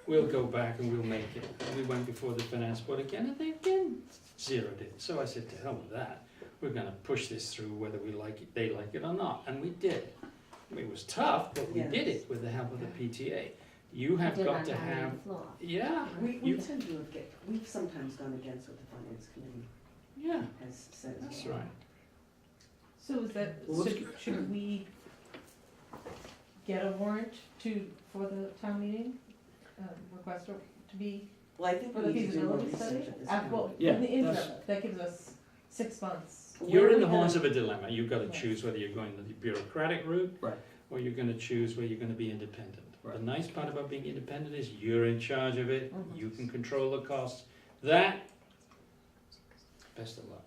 Speaker 4: we'll go back and we'll make it. And we went before the finance board again, and they again zeroed it. So I said, to hell with that, we're gonna push this through whether we like it, they like it or not, and we did. I mean, it was tough, but we did it with the help of the PTA. You have
Speaker 9: did
Speaker 4: got
Speaker 9: on
Speaker 4: to
Speaker 9: town
Speaker 4: have,
Speaker 9: meeting floor.
Speaker 4: yeah,
Speaker 7: We
Speaker 4: you,
Speaker 7: tend to we've sometimes gone against what the finance committee
Speaker 4: yeah,
Speaker 7: has said as well.
Speaker 4: that's right.
Speaker 6: So is that,
Speaker 1: Well, let's
Speaker 6: should we get a warrant for the town meeting? Request to be
Speaker 7: Well, I think
Speaker 6: for
Speaker 7: we
Speaker 6: the
Speaker 7: need to do more
Speaker 6: feasibility study?
Speaker 7: research at this
Speaker 6: Well,
Speaker 7: point.
Speaker 1: Yeah,
Speaker 6: in the interim,
Speaker 1: that's-
Speaker 6: that gives us 6 months.
Speaker 4: You're
Speaker 7: Where
Speaker 4: in
Speaker 7: we
Speaker 4: the horns
Speaker 7: have-
Speaker 4: of a dilemma. You've got to
Speaker 6: Yes.
Speaker 4: choose whether you're going the bureaucratic route,
Speaker 1: Right.
Speaker 4: or you're going to choose where you're going to be independent. The
Speaker 1: Right.
Speaker 4: nice part about being independent is you're in charge of it.
Speaker 9: Mhm.
Speaker 4: You can control the costs. That, best of luck.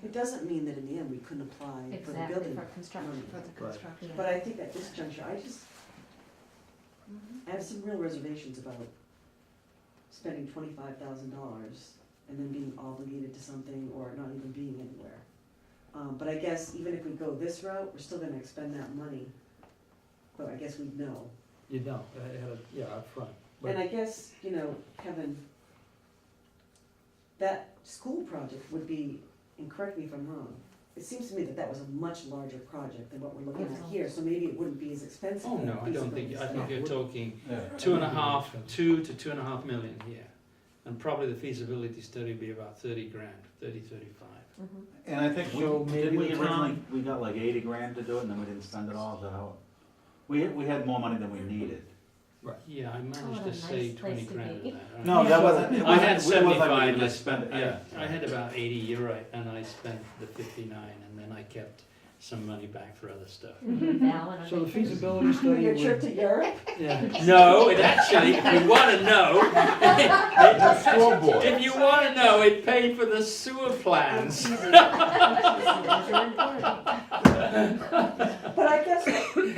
Speaker 7: It doesn't mean that in the end we couldn't apply for the
Speaker 9: Exactly,
Speaker 7: building.
Speaker 9: for construction.
Speaker 5: For the construction.
Speaker 7: But I think at this juncture, I have some real reservations about spending $25,000 and then being obligated to something or not even being anywhere. But I guess even if we go this route, we're still gonna expend that money, but I guess we'd know.
Speaker 1: You know, it had a, yeah, up front. But
Speaker 7: And I guess, you know, Kevin, that school project would be, and correct me if I'm wrong, it seems to me that that was a much larger project than what we're looking at here, so maybe it wouldn't be as expensive.
Speaker 4: Oh, no, I don't think, I think you're talking
Speaker 3: Yeah.
Speaker 4: 2 to 2.5 million here. And probably the feasibility study would be about 30 grand, 30, 35.
Speaker 3: And I think
Speaker 1: So
Speaker 3: we,
Speaker 1: maybe
Speaker 3: didn't we
Speaker 1: the
Speaker 3: originally,
Speaker 1: town-
Speaker 3: we got like 80 grand to do it, and then we didn't spend it all, is that how? We had more money than we needed.
Speaker 4: Yeah, I managed
Speaker 9: what a
Speaker 4: to
Speaker 9: nice
Speaker 4: save 20
Speaker 9: place to
Speaker 4: grand
Speaker 9: be.
Speaker 4: of that.
Speaker 3: No, that wasn't, it
Speaker 4: I
Speaker 3: wasn't,
Speaker 4: had
Speaker 3: it wasn't
Speaker 4: 75
Speaker 3: like we
Speaker 4: and I
Speaker 3: just
Speaker 4: spent,
Speaker 3: it.
Speaker 4: yeah, I had about 80, you're right, and I spent the 59 and then I kept some money back for other stuff.
Speaker 9: Val and
Speaker 1: So the
Speaker 9: everything.
Speaker 1: feasibility study
Speaker 7: Your trip
Speaker 1: would,
Speaker 7: to Europe?
Speaker 1: yeah,
Speaker 4: No, it actually, if you wanna know,
Speaker 2: No scoreboard.
Speaker 4: if you wanna know, it paid for the sewer plans.
Speaker 7: But I guess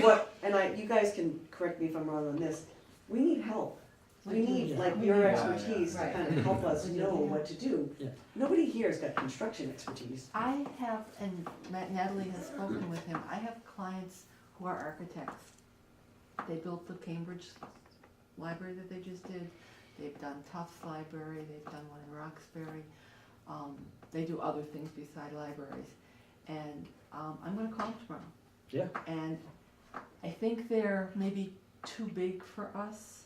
Speaker 7: what, and you guys can correct me if I'm wrong on this, we need help. We need, like, your
Speaker 5: Yeah,
Speaker 7: expertise to
Speaker 5: Right.
Speaker 7: kind of help us know what to do.
Speaker 1: Yeah.
Speaker 7: Nobody here has got construction expertise.
Speaker 5: I have, and Natalie has spoken with him, I have clients who are architects. They built the Cambridge library that they just did, they've done Tufts Library, they've done one in Roxbury. They do other things beside libraries. And I'm gonna call them tomorrow.
Speaker 1: yeah.
Speaker 5: And I think they're maybe too big for us,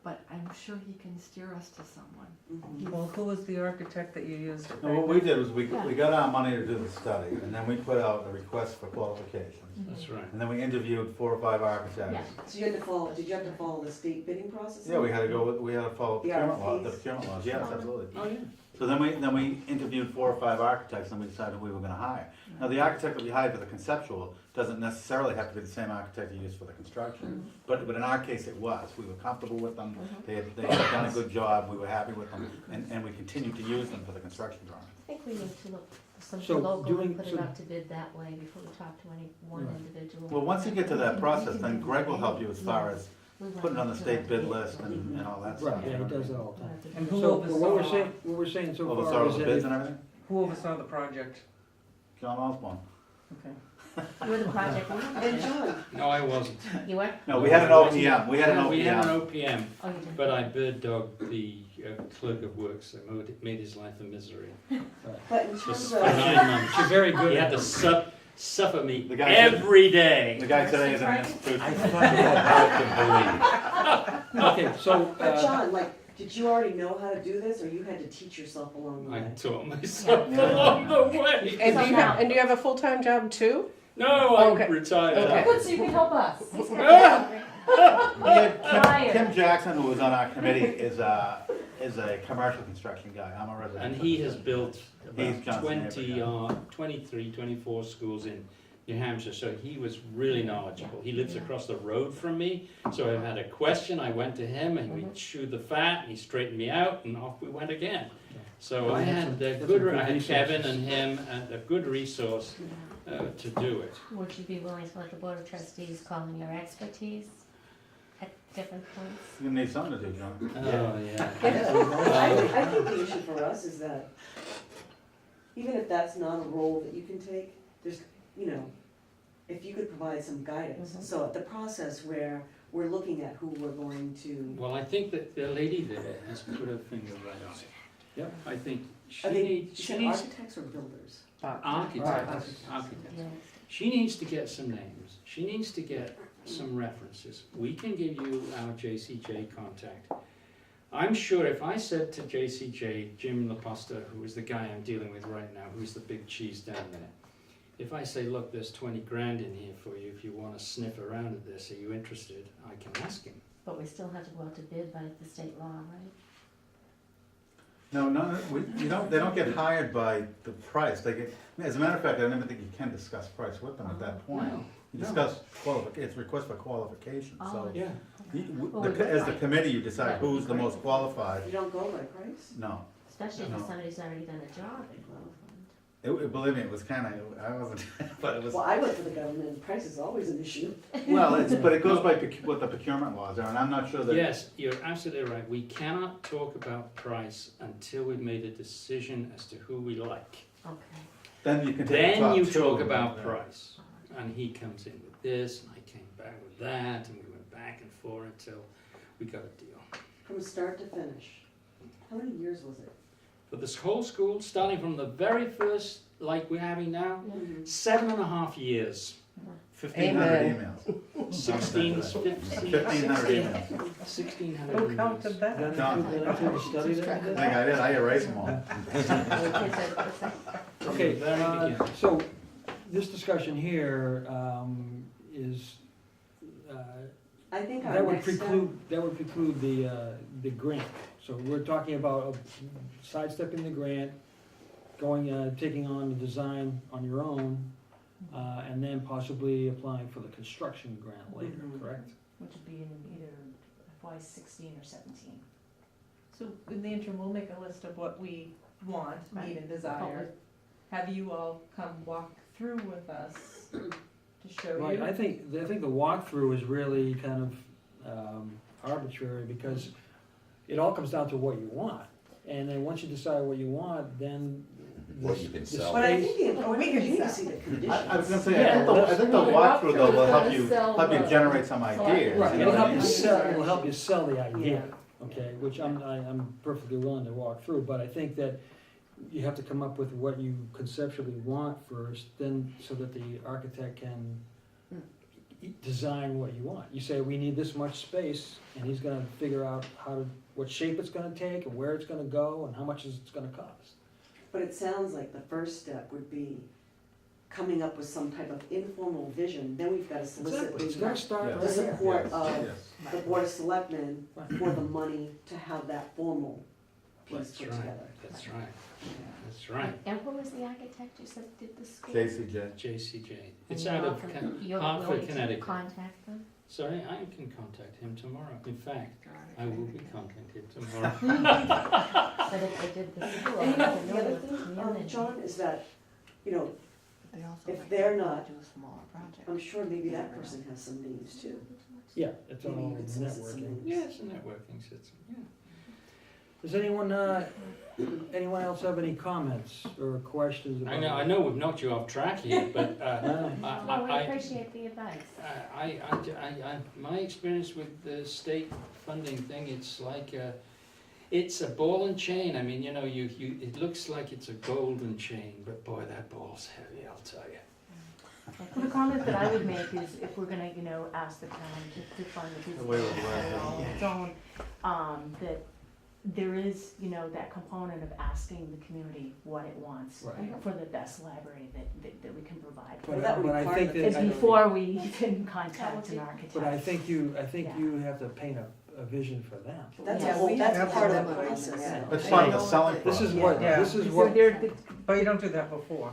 Speaker 5: but I'm sure he can steer us to someone.
Speaker 7: Mhm.
Speaker 11: Well, who was the architect that you used?
Speaker 3: No, what we did was we got our money to do the study, and then we put out a request for qualifications.
Speaker 4: That's right.
Speaker 3: And then we interviewed 4 or 5 architects.
Speaker 9: Yeah.
Speaker 7: So you had to follow, did you have to follow the state bidding process?
Speaker 3: Yeah, we had to go, we had to follow
Speaker 7: The
Speaker 3: procurement law, the
Speaker 7: RFPs?
Speaker 3: procurement laws, yes, absolutely.
Speaker 4: Oh, yeah.
Speaker 3: So then we interviewed 4 or 5 architects, and we decided who we were gonna hire. Now, the architect that we hired for the conceptual doesn't necessarily have to be the same architect you used for the construction. But in our case, it was. We were comfortable with them, they had done a good job, we were happy with them, and we continued to use them for the construction drawings.
Speaker 9: I think we need to look for
Speaker 1: So
Speaker 9: something local
Speaker 1: doing-
Speaker 9: and put it
Speaker 1: so-
Speaker 9: out to bid that way before we talk to any one
Speaker 1: Right.
Speaker 9: individual.
Speaker 3: Well, once you get to that process, then Greg will help you as far as
Speaker 9: We want
Speaker 3: putting it on the
Speaker 9: to
Speaker 3: state
Speaker 9: have
Speaker 3: bid
Speaker 9: bid.
Speaker 3: list and all that stuff.
Speaker 1: Right, yeah, he does that all the time.
Speaker 11: And who
Speaker 1: So what we're
Speaker 11: oversaw,
Speaker 1: saying, what we're saying so
Speaker 3: Oversaw
Speaker 1: far
Speaker 3: all
Speaker 1: is
Speaker 3: the
Speaker 1: that
Speaker 3: bids
Speaker 1: if,
Speaker 3: and everything?
Speaker 11: who oversaw the project?
Speaker 3: John Osborne.
Speaker 11: Okay.
Speaker 9: You were the project
Speaker 7: And
Speaker 9: manager.
Speaker 7: John,
Speaker 4: No, I wasn't.
Speaker 9: You were?
Speaker 3: No, we had an OPM, we had an
Speaker 4: We had an
Speaker 3: OPM.
Speaker 4: OPM,
Speaker 9: Oh, you did.
Speaker 4: but I bird dogged the clerk of works, I made his life a misery.
Speaker 7: but in
Speaker 4: For
Speaker 7: terms
Speaker 4: for
Speaker 7: of,
Speaker 4: 9 months.
Speaker 1: she's very good
Speaker 4: He
Speaker 1: at
Speaker 4: had to suffer me
Speaker 3: The guy said-
Speaker 4: every day.
Speaker 3: The guy today is an institution.
Speaker 2: I find it hard to believe.
Speaker 1: Okay, so,
Speaker 7: but John, like, did you already know how to do this, or you had to teach yourself along the
Speaker 4: I
Speaker 7: way?
Speaker 4: taught myself
Speaker 3: Yeah.
Speaker 4: along the way.
Speaker 11: And do you have a full-time job too?
Speaker 4: No, I
Speaker 11: Okay.
Speaker 4: retired.
Speaker 11: Okay.
Speaker 8: Good, so you can help us.
Speaker 3: We had
Speaker 8: Fire.
Speaker 3: Kim Jackson, who was on our committee, is a commercial construction guy, I'm a resident.
Speaker 4: And he has built
Speaker 3: He's
Speaker 4: about
Speaker 3: Johnson
Speaker 4: 20,
Speaker 3: Neighbor,
Speaker 4: 23, 24 schools in New Hampshire, so he was really knowledgeable. He lives across the road from me, so if I had a question, I went to him and we chewed the fat, and he straightened me out, and off we went again. So
Speaker 1: Well,
Speaker 4: I
Speaker 1: that's
Speaker 4: had
Speaker 1: a-
Speaker 4: a
Speaker 1: that's
Speaker 4: good,
Speaker 1: a good
Speaker 4: I had Kevin
Speaker 1: resources.
Speaker 4: and him, and a good resource to do it.
Speaker 9: Would you be willing to let the board of trustees call in your expertise at different points?
Speaker 3: You need something to do, John.
Speaker 4: Oh, yeah.
Speaker 7: I think the issue for us is that, even if that's not a role that you can take, there's, you know, if you could provide some guidance.
Speaker 9: Mhm.
Speaker 7: So at the process where we're looking at who we're going to,
Speaker 4: Well, I think that the lady there has put her finger right on it.
Speaker 1: Yep.
Speaker 4: I think she
Speaker 7: are they, you
Speaker 4: needs, she
Speaker 7: said
Speaker 4: needs
Speaker 7: architects or builders?
Speaker 4: architects, architects.
Speaker 9: Yes.
Speaker 4: She needs to get some names, she needs to get some references. We can give you our JCJ contact. I'm sure if I said to JCJ, Jim LaPosta, who is the guy I'm dealing with right now, who's the big cheese down there, if I say, look, there's 20 grand in here for you, if you wanna sniff around at this, are you interested? I can ask him.
Speaker 9: But we still have to go out to bid by the state law, right?
Speaker 3: No, they don't get hired by the price, they get, as a matter of fact, I don't even think you can discuss price with them at that point.
Speaker 4: No,
Speaker 3: You
Speaker 4: no.
Speaker 3: discuss it's request for qualification, so.
Speaker 4: Yeah,
Speaker 3: As the committee, you decide who's the most qualified.
Speaker 7: You don't go by price?
Speaker 3: No,
Speaker 9: Especially if
Speaker 3: No.
Speaker 9: somebody's already done a job in Groveland.
Speaker 3: believe me, it was kinda, I wasn't, but it was,
Speaker 7: Well, I went for the government, and price is always an issue.
Speaker 3: well, but it goes by what the procurement laws are, and I'm not sure that.
Speaker 4: yes, you're absolutely right. We cannot talk about price until we've made a decision as to who we like.
Speaker 9: Okay.
Speaker 3: Then you can take the
Speaker 4: Then
Speaker 3: top
Speaker 4: you
Speaker 3: two
Speaker 4: talk
Speaker 3: and-
Speaker 4: about
Speaker 3: yeah.
Speaker 4: price. And he comes in with this, and I came back with that, and we went back and forth until we got a deal.
Speaker 7: From start to finish, how many years was it?
Speaker 4: For this whole school, starting from the very first, like we're having now, 7.5 years.
Speaker 3: 1,500
Speaker 11: Amen.
Speaker 3: emails. 1,500 emails.
Speaker 4: 1,600
Speaker 11: Who counted
Speaker 4: emails.
Speaker 11: that?
Speaker 3: Done.
Speaker 1: Did I do the study
Speaker 5: Keeps track
Speaker 1: then?
Speaker 5: of
Speaker 3: I think I did, I erased them all.
Speaker 1: Okay,
Speaker 4: Very beginning.
Speaker 1: so this discussion here is,
Speaker 7: I think our
Speaker 1: that would
Speaker 7: next step.
Speaker 1: preclude the grant. So we're talking about sidestepping the grant, taking on the design on your own, and then possibly applying for the construction grant later,
Speaker 7: Mhm.
Speaker 1: correct?
Speaker 6: Which would be in either FY16 or 17.
Speaker 8: So in the interim, we'll make a list of what we want, need and desire. Have you all come walk through with us to show you?
Speaker 1: Right, I think the walkthrough is really kind of arbitrary, because it all comes down to what you want. And then once you decide what you want, then.
Speaker 2: What you can
Speaker 1: the
Speaker 2: sell.
Speaker 7: But I
Speaker 1: space-
Speaker 7: think the important thing is to see the conditions.
Speaker 3: I was gonna say,
Speaker 1: Yeah,
Speaker 3: I think the walkthrough though will help you,
Speaker 8: Sell
Speaker 3: help you
Speaker 8: the-
Speaker 3: generate some ideas.
Speaker 1: Right,
Speaker 3: you
Speaker 1: it'll
Speaker 3: know what I
Speaker 1: help you
Speaker 3: mean?
Speaker 1: sell, it'll help you sell the idea,
Speaker 6: Yeah.
Speaker 1: okay, which I'm perfectly willing to walk through, but I think that you have to come up with what you conceptually want first, then, so that the architect can design what you want. You say, we need this much space, and he's gonna figure out what shape it's gonna take, and where it's gonna go, and how much it's gonna cost.
Speaker 7: But it sounds like the first step would be coming up with some type of informal vision, then we've got to solicit
Speaker 1: Exactly, it's gotta start
Speaker 3: Yeah.
Speaker 7: the
Speaker 1: right there.
Speaker 7: support
Speaker 3: Yes,
Speaker 7: of
Speaker 3: yes.
Speaker 7: the Board of Selectmen for the money to have that formal piece
Speaker 4: That's
Speaker 7: put
Speaker 4: right,
Speaker 7: together.
Speaker 4: that's right, that's right.
Speaker 9: And who was the architect you said did the school?
Speaker 3: JCJ.
Speaker 4: JCJ.
Speaker 9: And
Speaker 4: It's
Speaker 9: you're
Speaker 4: out of
Speaker 9: often- you're
Speaker 4: Hartford,
Speaker 9: willing to
Speaker 4: Connecticut.
Speaker 9: Contact them?
Speaker 4: Sorry, I can contact him tomorrow. In fact, I will be contacted tomorrow.
Speaker 9: But if they did the school,
Speaker 7: And you know,
Speaker 9: they
Speaker 7: the
Speaker 9: know
Speaker 7: other
Speaker 9: the
Speaker 7: thing,
Speaker 9: community.
Speaker 7: John, is that, you know,
Speaker 5: They also
Speaker 7: If
Speaker 5: might
Speaker 7: they're
Speaker 5: be able to
Speaker 7: not-
Speaker 5: do a smaller project.
Speaker 7: I'm sure maybe that person has some names too.
Speaker 1: Yeah, it's all
Speaker 7: Maybe you could solicit some
Speaker 1: networking.
Speaker 7: names.
Speaker 4: Yeah, it's a networking system, yeah.
Speaker 1: Does anyone else have any comments or questions about?
Speaker 4: I know we've knocked you off track here, but,
Speaker 1: No.
Speaker 9: Well, we appreciate the advice.
Speaker 4: my experience with the state funding thing, it's like, it's a ball and chain. I mean, you know, it looks like it's a golden chain, but boy, that ball's heavy, I'll tell you.
Speaker 6: So the comment that I would make is if we're gonna, ask the town to fund the
Speaker 3: The way
Speaker 6: business
Speaker 3: we're working.
Speaker 6: on its own, that there is, that component of asking the community what it wants
Speaker 1: Right.
Speaker 6: for the best library that we can provide.
Speaker 1: But
Speaker 7: that would
Speaker 1: but
Speaker 7: be
Speaker 1: I
Speaker 7: part
Speaker 1: think
Speaker 7: of the
Speaker 1: that.
Speaker 6: It's before we even contact an architect.
Speaker 1: But I think you
Speaker 6: Yeah.
Speaker 1: have to paint a vision for them.
Speaker 7: That's
Speaker 5: Yeah,
Speaker 7: a whole,
Speaker 5: we
Speaker 7: that's
Speaker 5: have
Speaker 7: part of
Speaker 5: them
Speaker 7: the
Speaker 5: on
Speaker 7: process.
Speaker 5: there.
Speaker 3: That's
Speaker 5: They
Speaker 3: part of the
Speaker 5: know
Speaker 3: selling
Speaker 5: that-
Speaker 1: This is
Speaker 3: process.
Speaker 1: what,
Speaker 11: Yeah.
Speaker 1: this is
Speaker 6: So
Speaker 1: what,
Speaker 11: But you don't do that before.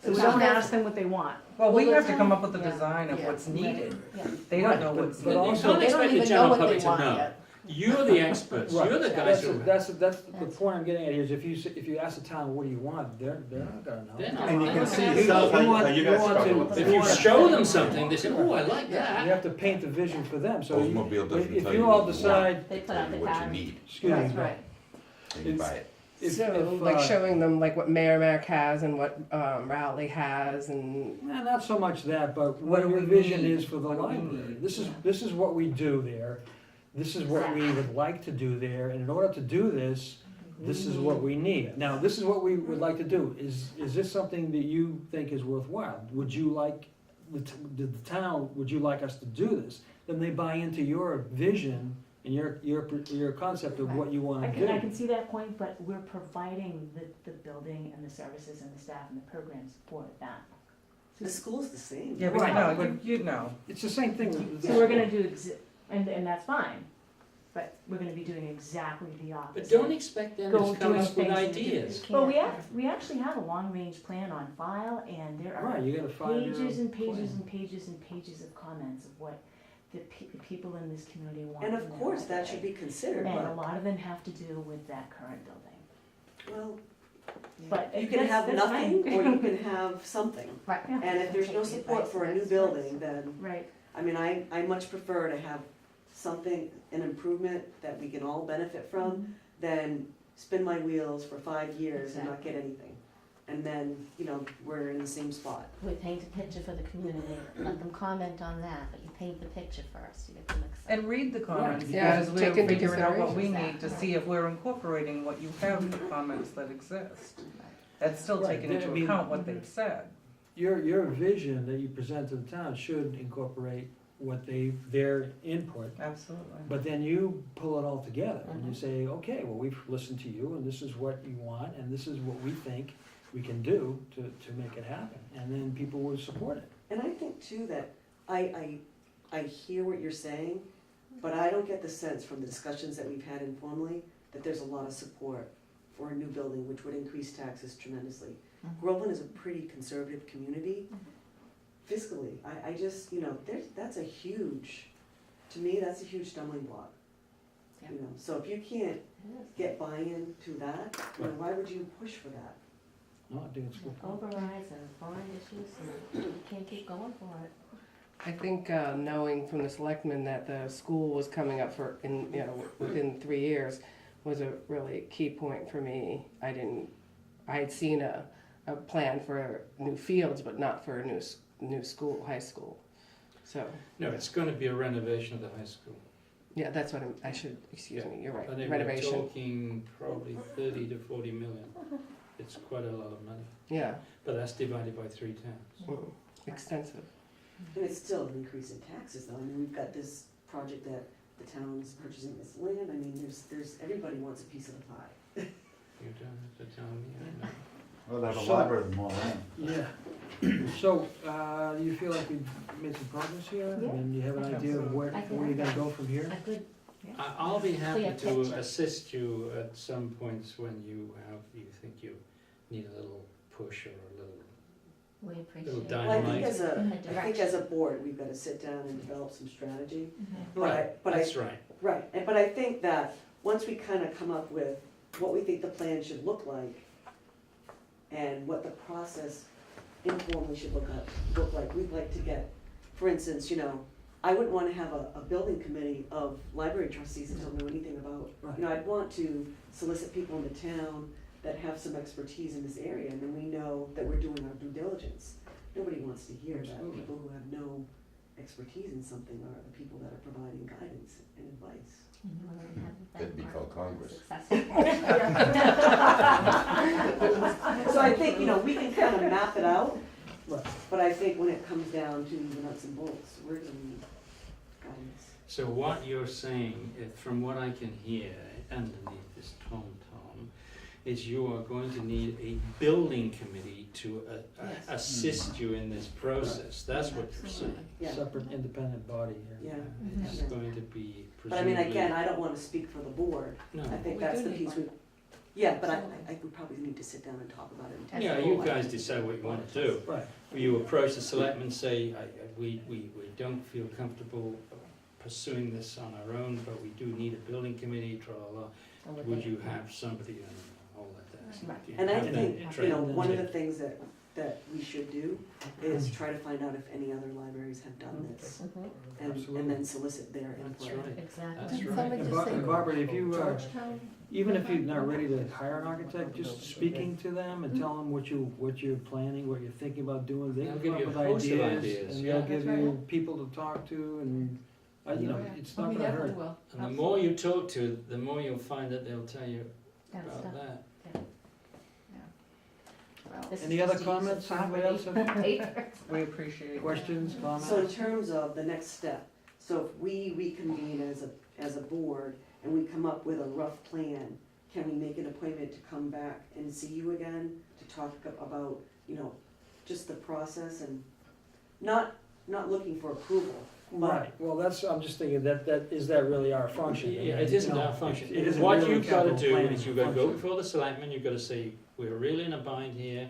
Speaker 6: we don't ask them what they want.
Speaker 11: Well, we
Speaker 5: Well,
Speaker 11: have to
Speaker 5: the
Speaker 11: come
Speaker 5: town-
Speaker 11: up with a
Speaker 6: yeah.
Speaker 11: design of
Speaker 5: Yeah.
Speaker 11: what's needed.
Speaker 6: Yeah.
Speaker 11: They don't
Speaker 1: Right,
Speaker 11: know
Speaker 1: but-
Speaker 11: what's
Speaker 1: but
Speaker 11: needed.
Speaker 1: also-
Speaker 4: You can't
Speaker 5: They don't
Speaker 4: expect the
Speaker 5: even know
Speaker 4: general
Speaker 5: what they
Speaker 4: public to
Speaker 5: want
Speaker 4: know.
Speaker 5: yet.
Speaker 4: You're the experts,
Speaker 1: right,
Speaker 4: you're the guys who.
Speaker 1: that's the point I'm getting at here, is if you ask the town, what do you want, they're not gonna know.
Speaker 4: They're not.
Speaker 3: And you can see
Speaker 4: You
Speaker 3: yourself how
Speaker 1: want-
Speaker 3: you guys
Speaker 1: you want
Speaker 3: struggle
Speaker 1: to-
Speaker 3: with
Speaker 4: If
Speaker 3: it.
Speaker 4: you show them something, they say, oh, I like
Speaker 1: You
Speaker 4: that.
Speaker 1: have to paint the vision for them, so you-
Speaker 2: Oldsmobile doesn't
Speaker 1: if
Speaker 2: tell
Speaker 1: you
Speaker 2: you
Speaker 1: all
Speaker 2: what you
Speaker 1: decide,
Speaker 9: They put out the
Speaker 2: what you
Speaker 9: card.
Speaker 2: need,
Speaker 1: excuse me,
Speaker 5: That's right.
Speaker 2: and you buy it.
Speaker 11: So, like showing them like what Merrimack has and what Rowley has and.
Speaker 1: Not so much that, but
Speaker 11: What
Speaker 1: what
Speaker 11: do
Speaker 1: your
Speaker 11: we
Speaker 1: vision
Speaker 11: need?
Speaker 1: is for the
Speaker 11: What do we
Speaker 1: library.
Speaker 11: need?
Speaker 1: This is what we do there. This is what we would like to do there, and in order to do this, this is what we need. Now, this is what we would like to do. Is this something that you think is worthwhile? Would you like, the town, would you like us to do this? Then they buy into your vision and your concept of what you
Speaker 6: I
Speaker 1: wanna
Speaker 6: can, I
Speaker 1: do.
Speaker 6: can see that point, but we're providing the building and the services and the staff and the programs for that.
Speaker 7: The school's the same.
Speaker 11: Yeah, but
Speaker 1: Right.
Speaker 11: no, you know.
Speaker 1: It's the same thing with.
Speaker 6: So we're gonna do, and that's fine, but we're gonna be doing exactly the opposite.
Speaker 4: But don't expect them
Speaker 6: Go
Speaker 4: to come
Speaker 6: doing
Speaker 4: up with
Speaker 6: things that you
Speaker 4: ideas.
Speaker 6: can't. Well, we actually have a long-range plan on file, and there are
Speaker 1: Right, you gotta find your
Speaker 6: pages and pages
Speaker 1: plan.
Speaker 6: and pages and pages of comments of what the people in this community want.
Speaker 7: And
Speaker 6: in
Speaker 7: of
Speaker 6: their
Speaker 7: course, that should
Speaker 6: library.
Speaker 7: be considered,
Speaker 6: And a
Speaker 7: but,
Speaker 6: lot of them have to do with that current building,
Speaker 7: well,
Speaker 6: but.
Speaker 7: you can have
Speaker 6: that's
Speaker 7: nothing
Speaker 6: fine.
Speaker 7: or you can have something.
Speaker 6: Right, yeah.
Speaker 7: And if there's no
Speaker 5: Take the
Speaker 7: support
Speaker 5: advice
Speaker 7: for a
Speaker 5: of
Speaker 7: new
Speaker 5: experts.
Speaker 7: building, then,
Speaker 6: Right,
Speaker 7: I mean, I much prefer to have something, an improvement that we can all benefit from, than spin my wheels for 5 years and not get anything. and then, you know, we're in the same spot.
Speaker 9: We paint a picture for the community, let them comment on that, but you paint the picture first, you get them excited.
Speaker 8: And read the comments,
Speaker 11: Yeah,
Speaker 8: because
Speaker 11: take
Speaker 8: we're
Speaker 11: into
Speaker 8: figuring out what we
Speaker 9: consideration.
Speaker 8: need to see if we're incorporating what you have in the comments that exist. That's still
Speaker 1: Right,
Speaker 8: taking
Speaker 1: I
Speaker 8: into
Speaker 1: mean-
Speaker 8: account what they've said.
Speaker 1: Your vision that you present to the town should incorporate what their input,
Speaker 8: Absolutely.
Speaker 1: but then you pull it all together and you
Speaker 9: Mhm.
Speaker 1: say, okay, well, we've listened to you and this is what you want and this is what we think we can do to make it happen, and then people will support it.
Speaker 7: And I think too that I hear what you're saying, but I don't get the sense from the discussions that we've had informally that there's a lot of support for a new building, which would increase taxes tremendously.
Speaker 5: Mhm.
Speaker 7: Groveland is a pretty conservative community fiscally. I just, you know, that's a huge, to me, that's a huge stumbling block.
Speaker 5: Yeah.
Speaker 7: You know, so if you can't
Speaker 9: It is.
Speaker 7: get buy-in to that, you know, why would you push for that?
Speaker 1: No, I think it's a good point.
Speaker 9: Overrides and foreign issues, and you can't keep going for it.
Speaker 11: I think knowing from the selectmen that the school was coming up for, within 3 years was a really key point for me. I had seen a plan for new fields, but not for a new school, high school. So,
Speaker 4: No, it's gonna be a renovation of the high school.
Speaker 11: yeah, that's what excuse me, you're
Speaker 4: I
Speaker 11: right,
Speaker 4: think we're
Speaker 11: renovation.
Speaker 4: talking probably 30 to 40 million. It's quite a lot of money,
Speaker 11: Yeah,
Speaker 4: but that's divided by 3 towns.
Speaker 11: extensive.
Speaker 7: And it's still an increase in taxes though. I mean, we've got this project that the town's purchasing this land. I mean, there's, everybody wants a piece of the pie.
Speaker 4: You don't have to tell me, I know.
Speaker 3: Well, there's a
Speaker 1: So-
Speaker 3: library with more land.
Speaker 1: Yeah. So, do you feel like we've made some progress here?
Speaker 9: Yeah.
Speaker 1: I mean, you have an idea of where
Speaker 9: I think
Speaker 1: you're gonna
Speaker 9: I
Speaker 1: go from here?
Speaker 9: A good,
Speaker 4: I'll be happy
Speaker 9: Clear
Speaker 4: to
Speaker 9: picture.
Speaker 4: assist you at some points when you think you need a little push or a little.
Speaker 9: we
Speaker 4: Little
Speaker 9: appreciate it.
Speaker 7: Well, I think
Speaker 4: Dynamite.
Speaker 7: I think as a board, we've gotta sit down and develop some strategy. But
Speaker 4: Right,
Speaker 7: I- but I-
Speaker 4: that's right.
Speaker 7: Right, but I think that once we kind of come up with what we think the plan should look like and what the process informally should look like, we'd like to get, for instance, you know, I wouldn't want to have a building committee of library trustees that don't know anything about, you know, I'd want to solicit people in the town that have some expertise in this area, and then we know that we're doing our due diligence. Nobody wants to hear that
Speaker 1: Absolutely.
Speaker 7: people who have no expertise in something are the people that are providing guidance and advice.
Speaker 2: That'd be called Congress.
Speaker 7: So I think, you know, we can kind of map it out,
Speaker 1: Right.
Speaker 7: but I think when it comes down to the nuts and bolts, we're gonna need guidance.
Speaker 4: So what you're saying, from what I can hear underneath this tom, is you are going to need a building committee to
Speaker 5: Yes.
Speaker 4: assist you in this process. That's what you're saying.
Speaker 7: Yeah,
Speaker 1: Separate independent body here.
Speaker 7: Yeah.
Speaker 4: It's
Speaker 7: Mhm.
Speaker 4: going to be
Speaker 7: but I mean,
Speaker 4: presumably.
Speaker 7: again, I don't wanna speak for the board,
Speaker 4: No.
Speaker 7: I think
Speaker 5: We
Speaker 7: that's
Speaker 5: do
Speaker 7: the
Speaker 5: need
Speaker 7: piece
Speaker 5: one.
Speaker 7: we, yeah, but I we probably need to sit down and talk about it.
Speaker 5: As
Speaker 4: Yeah,
Speaker 5: a
Speaker 4: you
Speaker 5: board.
Speaker 4: guys decide what you want to do.
Speaker 1: Right.
Speaker 4: You approach the selectmen, say, we don't feel comfortable pursuing this on our own, but we do need a building committee, tra-la-la. Would you have somebody and all that?
Speaker 5: Right.
Speaker 4: Do you
Speaker 7: And I
Speaker 4: have
Speaker 7: think,
Speaker 4: that
Speaker 7: you know,
Speaker 4: training?
Speaker 7: one of the things that we should do is try to find out if any other libraries have done this, and then solicit their
Speaker 4: That's
Speaker 7: input.
Speaker 4: right.
Speaker 9: Exactly.
Speaker 4: That's
Speaker 5: Didn't
Speaker 4: right.
Speaker 5: somebody
Speaker 1: And
Speaker 5: just say
Speaker 1: Barbara, if you,
Speaker 5: Georgetown?
Speaker 1: even if you're not ready to hire an architect, just speaking to them and tell them what you're planning, what you're thinking about doing, they
Speaker 4: They'll
Speaker 1: can
Speaker 4: give
Speaker 1: come
Speaker 4: you
Speaker 1: up
Speaker 4: a
Speaker 1: with
Speaker 4: host of
Speaker 1: ideas,
Speaker 4: ideas,
Speaker 1: and
Speaker 4: yeah.
Speaker 1: they'll give
Speaker 5: That's
Speaker 1: you people to talk to, and, you know, it's not
Speaker 5: We
Speaker 1: gonna
Speaker 5: definitely
Speaker 1: hurt.
Speaker 5: will.
Speaker 4: And the more you talk to, the more you'll find that they'll tell you
Speaker 9: That's
Speaker 4: about
Speaker 9: stuff.
Speaker 4: that.
Speaker 5: Well,
Speaker 9: This
Speaker 1: Any
Speaker 9: is
Speaker 1: other
Speaker 9: just use of
Speaker 1: comments? Anybody
Speaker 9: property.
Speaker 1: else have
Speaker 9: Paper.
Speaker 8: We appreciate it.
Speaker 1: questions, comments?
Speaker 7: So in terms of the next step, so if we reconvene as a board and we come up with a rough plan, can we make an appointment to come back and see you again to talk about, you know, just the process and not looking for approval?
Speaker 1: Right, well, I'm just thinking is that really our function?
Speaker 4: Yeah, it isn't our function.
Speaker 1: It isn't
Speaker 4: What
Speaker 1: really
Speaker 4: you've got to
Speaker 1: capital
Speaker 4: do
Speaker 1: planning
Speaker 4: is you've got to go
Speaker 1: function.
Speaker 4: before the selectmen, you've got to say, we're really in a bind here.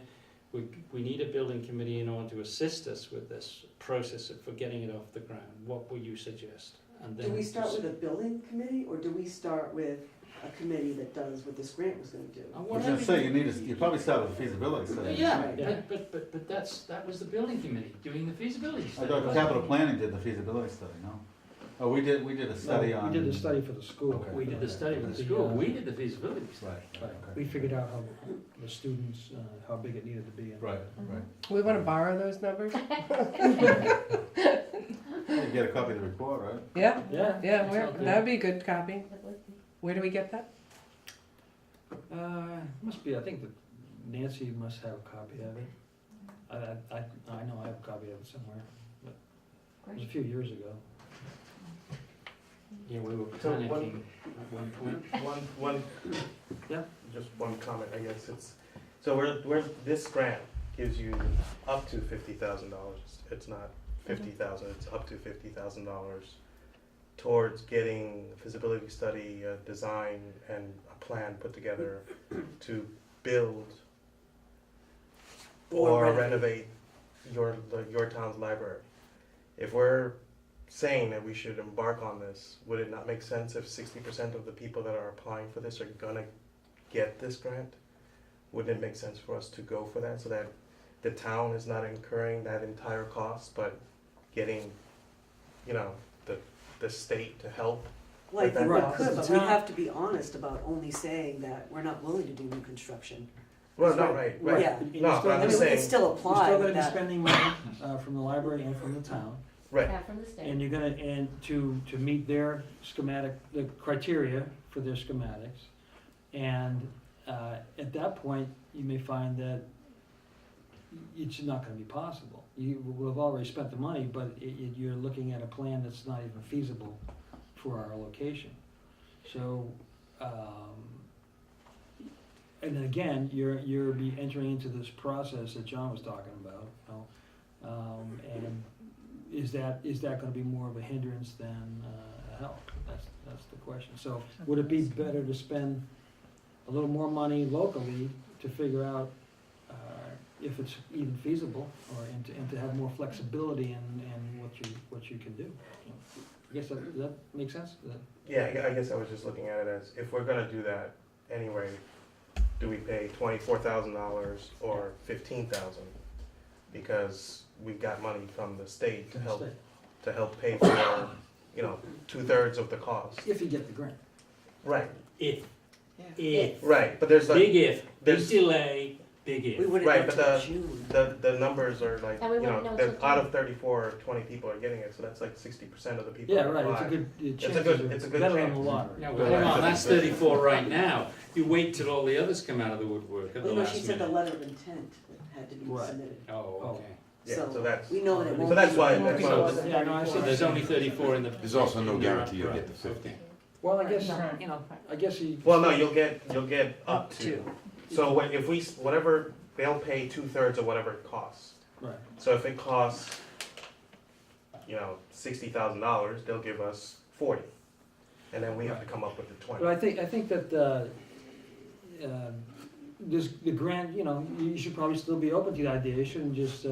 Speaker 4: We need a building committee in order to assist us with this process for getting it off the ground. What would you suggest? And
Speaker 7: Do
Speaker 4: then
Speaker 7: we start
Speaker 4: just-
Speaker 7: with a building committee or do we start with a committee that does what this grant was gonna do?
Speaker 4: Uh,
Speaker 3: I was
Speaker 4: whatever
Speaker 3: gonna say, you probably start with a feasibility study.
Speaker 4: Yeah,
Speaker 7: Right.
Speaker 4: but that was the building committee doing the feasibility
Speaker 3: I
Speaker 4: study.
Speaker 3: thought capital planning did the feasibility study, no? Oh, we did a study on.
Speaker 1: We did the study for the school.
Speaker 3: Okay.
Speaker 4: We did the study with the school, we did the feasibility study.
Speaker 3: Right,
Speaker 1: We figured out how the students, how big it needed to be. and-
Speaker 3: right, right.
Speaker 11: We want to borrow those numbers?
Speaker 3: You get a copy of the report, right?
Speaker 11: Yeah,
Speaker 1: Yeah.
Speaker 11: yeah,
Speaker 4: That's all good.
Speaker 11: that'd be a good copy.
Speaker 9: That would be.
Speaker 11: Where do we get that?
Speaker 1: Must be, I think that Nancy must have a copy of it. I know I have a copy of it somewhere, but it was a few years ago.
Speaker 4: Yeah, we were
Speaker 10: So one-
Speaker 4: panicking at one point.
Speaker 10: One,
Speaker 1: Yeah.
Speaker 10: just one comment, I guess, so this grant gives you up to $50,000, it's not 50,000, it's up to $50,000 towards getting a feasibility study, a design, and a plan put together to build or renovate your town's library. If we're saying that we should embark on this, would it not make sense if 60% of the people that are applying for this are gonna get this grant? Wouldn't it make sense for us to go for that so that the town is not incurring that entire cost, but getting, the state to help?
Speaker 7: Well, I
Speaker 10: Like
Speaker 7: think
Speaker 10: that
Speaker 7: we
Speaker 10: box.
Speaker 7: could, but we have to be honest about only saying that we're not willing to do new construction.
Speaker 10: Well, no, right.
Speaker 7: Yeah.
Speaker 1: And you're
Speaker 10: No,
Speaker 1: still
Speaker 10: but I'm
Speaker 7: I
Speaker 1: gonna-
Speaker 10: just
Speaker 7: mean, we could
Speaker 10: saying,
Speaker 7: still
Speaker 1: You're
Speaker 7: apply,
Speaker 1: still
Speaker 7: but
Speaker 1: gonna be
Speaker 7: that,
Speaker 1: spending money, from the library and from the town.
Speaker 10: right,
Speaker 9: Yeah, from the state.
Speaker 1: And you're gonna, and to meet their schematic, the criteria for their schematics. And, at that point, you may find that it's not gonna be possible. You will have already spent the money, but you're looking at a plan that's not even feasible for our location. So, and then again, you're be entering into this process that John was talking about, you know, and is that gonna be more of a hindrance than a help? That's the question. So would it be better to spend a little more money locally to figure out if it's even feasible, and to have more flexibility in what you can do? I guess does that make sense?
Speaker 10: yeah, I guess I was just looking at it as, if we're gonna do that anyway, do we pay $24,000 or $15,000? Because we got money from the state to help pay for, 2/3 of the cost.
Speaker 1: If you get the grant.
Speaker 10: Right,
Speaker 4: If,
Speaker 5: Yeah.
Speaker 4: if,
Speaker 10: right, but there's like,
Speaker 4: big if, big
Speaker 10: there's-
Speaker 4: delay, big
Speaker 7: we
Speaker 4: if.
Speaker 7: wouldn't
Speaker 10: Right,
Speaker 7: know
Speaker 10: but
Speaker 7: till June.
Speaker 10: the numbers are like,
Speaker 9: And we wouldn't know
Speaker 10: they're
Speaker 9: till
Speaker 10: out
Speaker 9: June.
Speaker 10: of 34, 20 people are getting it, so that's like 60% of the people
Speaker 1: Yeah,
Speaker 10: that
Speaker 1: right, it's a
Speaker 10: apply.
Speaker 1: good,
Speaker 10: It's
Speaker 1: chances
Speaker 10: a good-
Speaker 1: are
Speaker 10: it's a good
Speaker 1: better than
Speaker 10: chance.
Speaker 1: the lottery.
Speaker 4: No, but hold on, that's 34 right now. You wait till all the others come out of the woodwork at the
Speaker 7: Well, no,
Speaker 4: last
Speaker 7: she said the
Speaker 4: minute.
Speaker 7: letter of intent had to be
Speaker 1: Right.
Speaker 7: submitted.
Speaker 4: Oh, okay.
Speaker 10: Yeah, so
Speaker 7: So
Speaker 10: that's,
Speaker 7: we know that it won't
Speaker 10: so that's
Speaker 7: be-
Speaker 10: why,
Speaker 7: it won't
Speaker 10: that's
Speaker 7: be
Speaker 10: why I
Speaker 7: more
Speaker 10: was-
Speaker 7: than
Speaker 1: Yeah, no, I see.
Speaker 4: So there's only 34 in the.
Speaker 2: There's also no
Speaker 4: in your
Speaker 2: guarantee you'll
Speaker 4: apparatus.
Speaker 2: get the 50.
Speaker 4: Okay.
Speaker 1: Well, I guess,
Speaker 8: Right.
Speaker 1: you know, I guess you.
Speaker 10: well, no, you'll get up to. So if we, whatever, they'll pay 2/3 of whatever it costs.
Speaker 1: Right,
Speaker 10: So if it costs, $60,000, they'll give us 40. And then we have to come up with the 20.
Speaker 1: but I think that, the grant, you should probably still be open to the idea, you shouldn't just,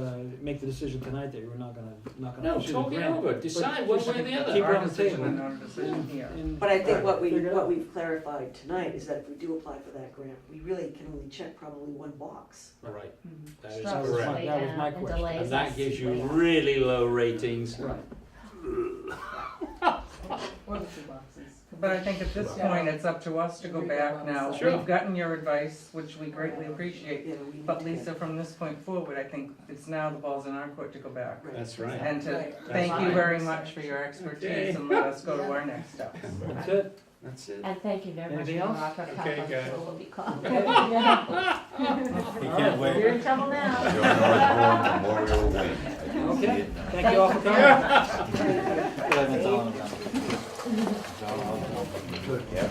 Speaker 1: make the decision tonight that you're not gonna
Speaker 4: No,
Speaker 1: pursue the
Speaker 4: talk it
Speaker 1: grant.
Speaker 4: over, decide one
Speaker 1: just
Speaker 4: way or the
Speaker 1: keep
Speaker 4: other.
Speaker 1: it on
Speaker 8: Our
Speaker 1: the
Speaker 8: decision
Speaker 1: table.
Speaker 8: and our decision here.
Speaker 1: And-
Speaker 7: But I think what
Speaker 1: Figure it out.
Speaker 7: we've clarified tonight is that if we do apply for that grant, we really can only check probably one box.
Speaker 4: Right, that is
Speaker 1: That was
Speaker 4: correct.
Speaker 1: my- that was my
Speaker 9: And
Speaker 1: question.
Speaker 9: delays
Speaker 4: And that
Speaker 9: us
Speaker 4: gives you
Speaker 9: way out.
Speaker 4: really low ratings.
Speaker 1: Right,
Speaker 8: Or the two boxes. But I think at this point, it's up to us to go back now.
Speaker 4: Sure.
Speaker 8: We've gotten your advice, which we greatly appreciate.
Speaker 7: Yeah, we need
Speaker 8: But
Speaker 7: to
Speaker 8: Lisa, from this point forward, I think it's now the ball's in our court to go back.
Speaker 7: Right.
Speaker 4: That's right.
Speaker 8: And to
Speaker 7: Right.
Speaker 8: thank you
Speaker 4: fine.
Speaker 8: very much for your expertise and let us go to our next steps.
Speaker 1: that's it.
Speaker 4: That's it.
Speaker 9: And thank you very much for
Speaker 1: Anything
Speaker 9: your
Speaker 1: else?
Speaker 9: offer.
Speaker 4: Okay, guys.
Speaker 9: We'll be called.
Speaker 3: You can't wait.
Speaker 9: You're in trouble now.
Speaker 2: John Osborne Memorial Wing. I didn't see
Speaker 1: Okay,
Speaker 2: it now.
Speaker 1: thank you all for coming.
Speaker 2: Yep.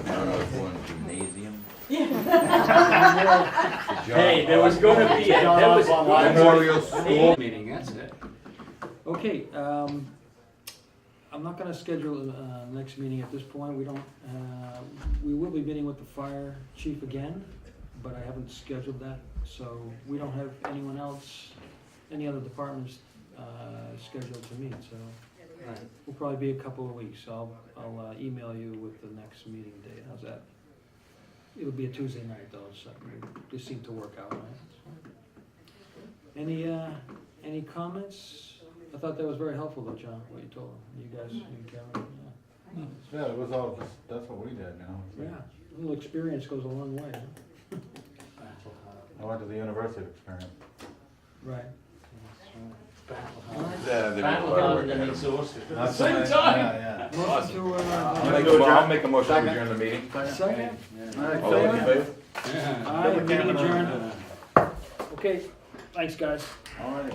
Speaker 2: John Osborne Gymnasium.
Speaker 4: Hey, there was gonna be a, there was
Speaker 2: Memorial School.
Speaker 4: meeting, that's it.
Speaker 1: Okay, I'm not gonna schedule a next meeting at this point, we will be meeting with the fire chief again, but I haven't scheduled that, so we don't have anyone else, any other departments, scheduled to meet, so we'll probably be a couple of weeks, so I'll email you with the next meeting date, how's that? It'll be a Tuesday night though, so this seemed to work out, right? Any comments? I thought that was very helpful though, John, what you told them, you guys, you and Kevin,
Speaker 3: Yeah, it was all, that's what we did, you know.
Speaker 1: yeah. Yeah, a little experience goes a long way, huh?
Speaker 3: I went to the university experience.
Speaker 1: Right.
Speaker 3: Not so much- Yeah, yeah.
Speaker 1: Motion to,
Speaker 2: I'll make a motion to adjourn the meeting.
Speaker 1: second?
Speaker 3: All right,
Speaker 2: All those in
Speaker 3: favor?
Speaker 2: favor?
Speaker 1: Aye, meeting adjourned. Okay, thanks, guys.
Speaker 3: All right.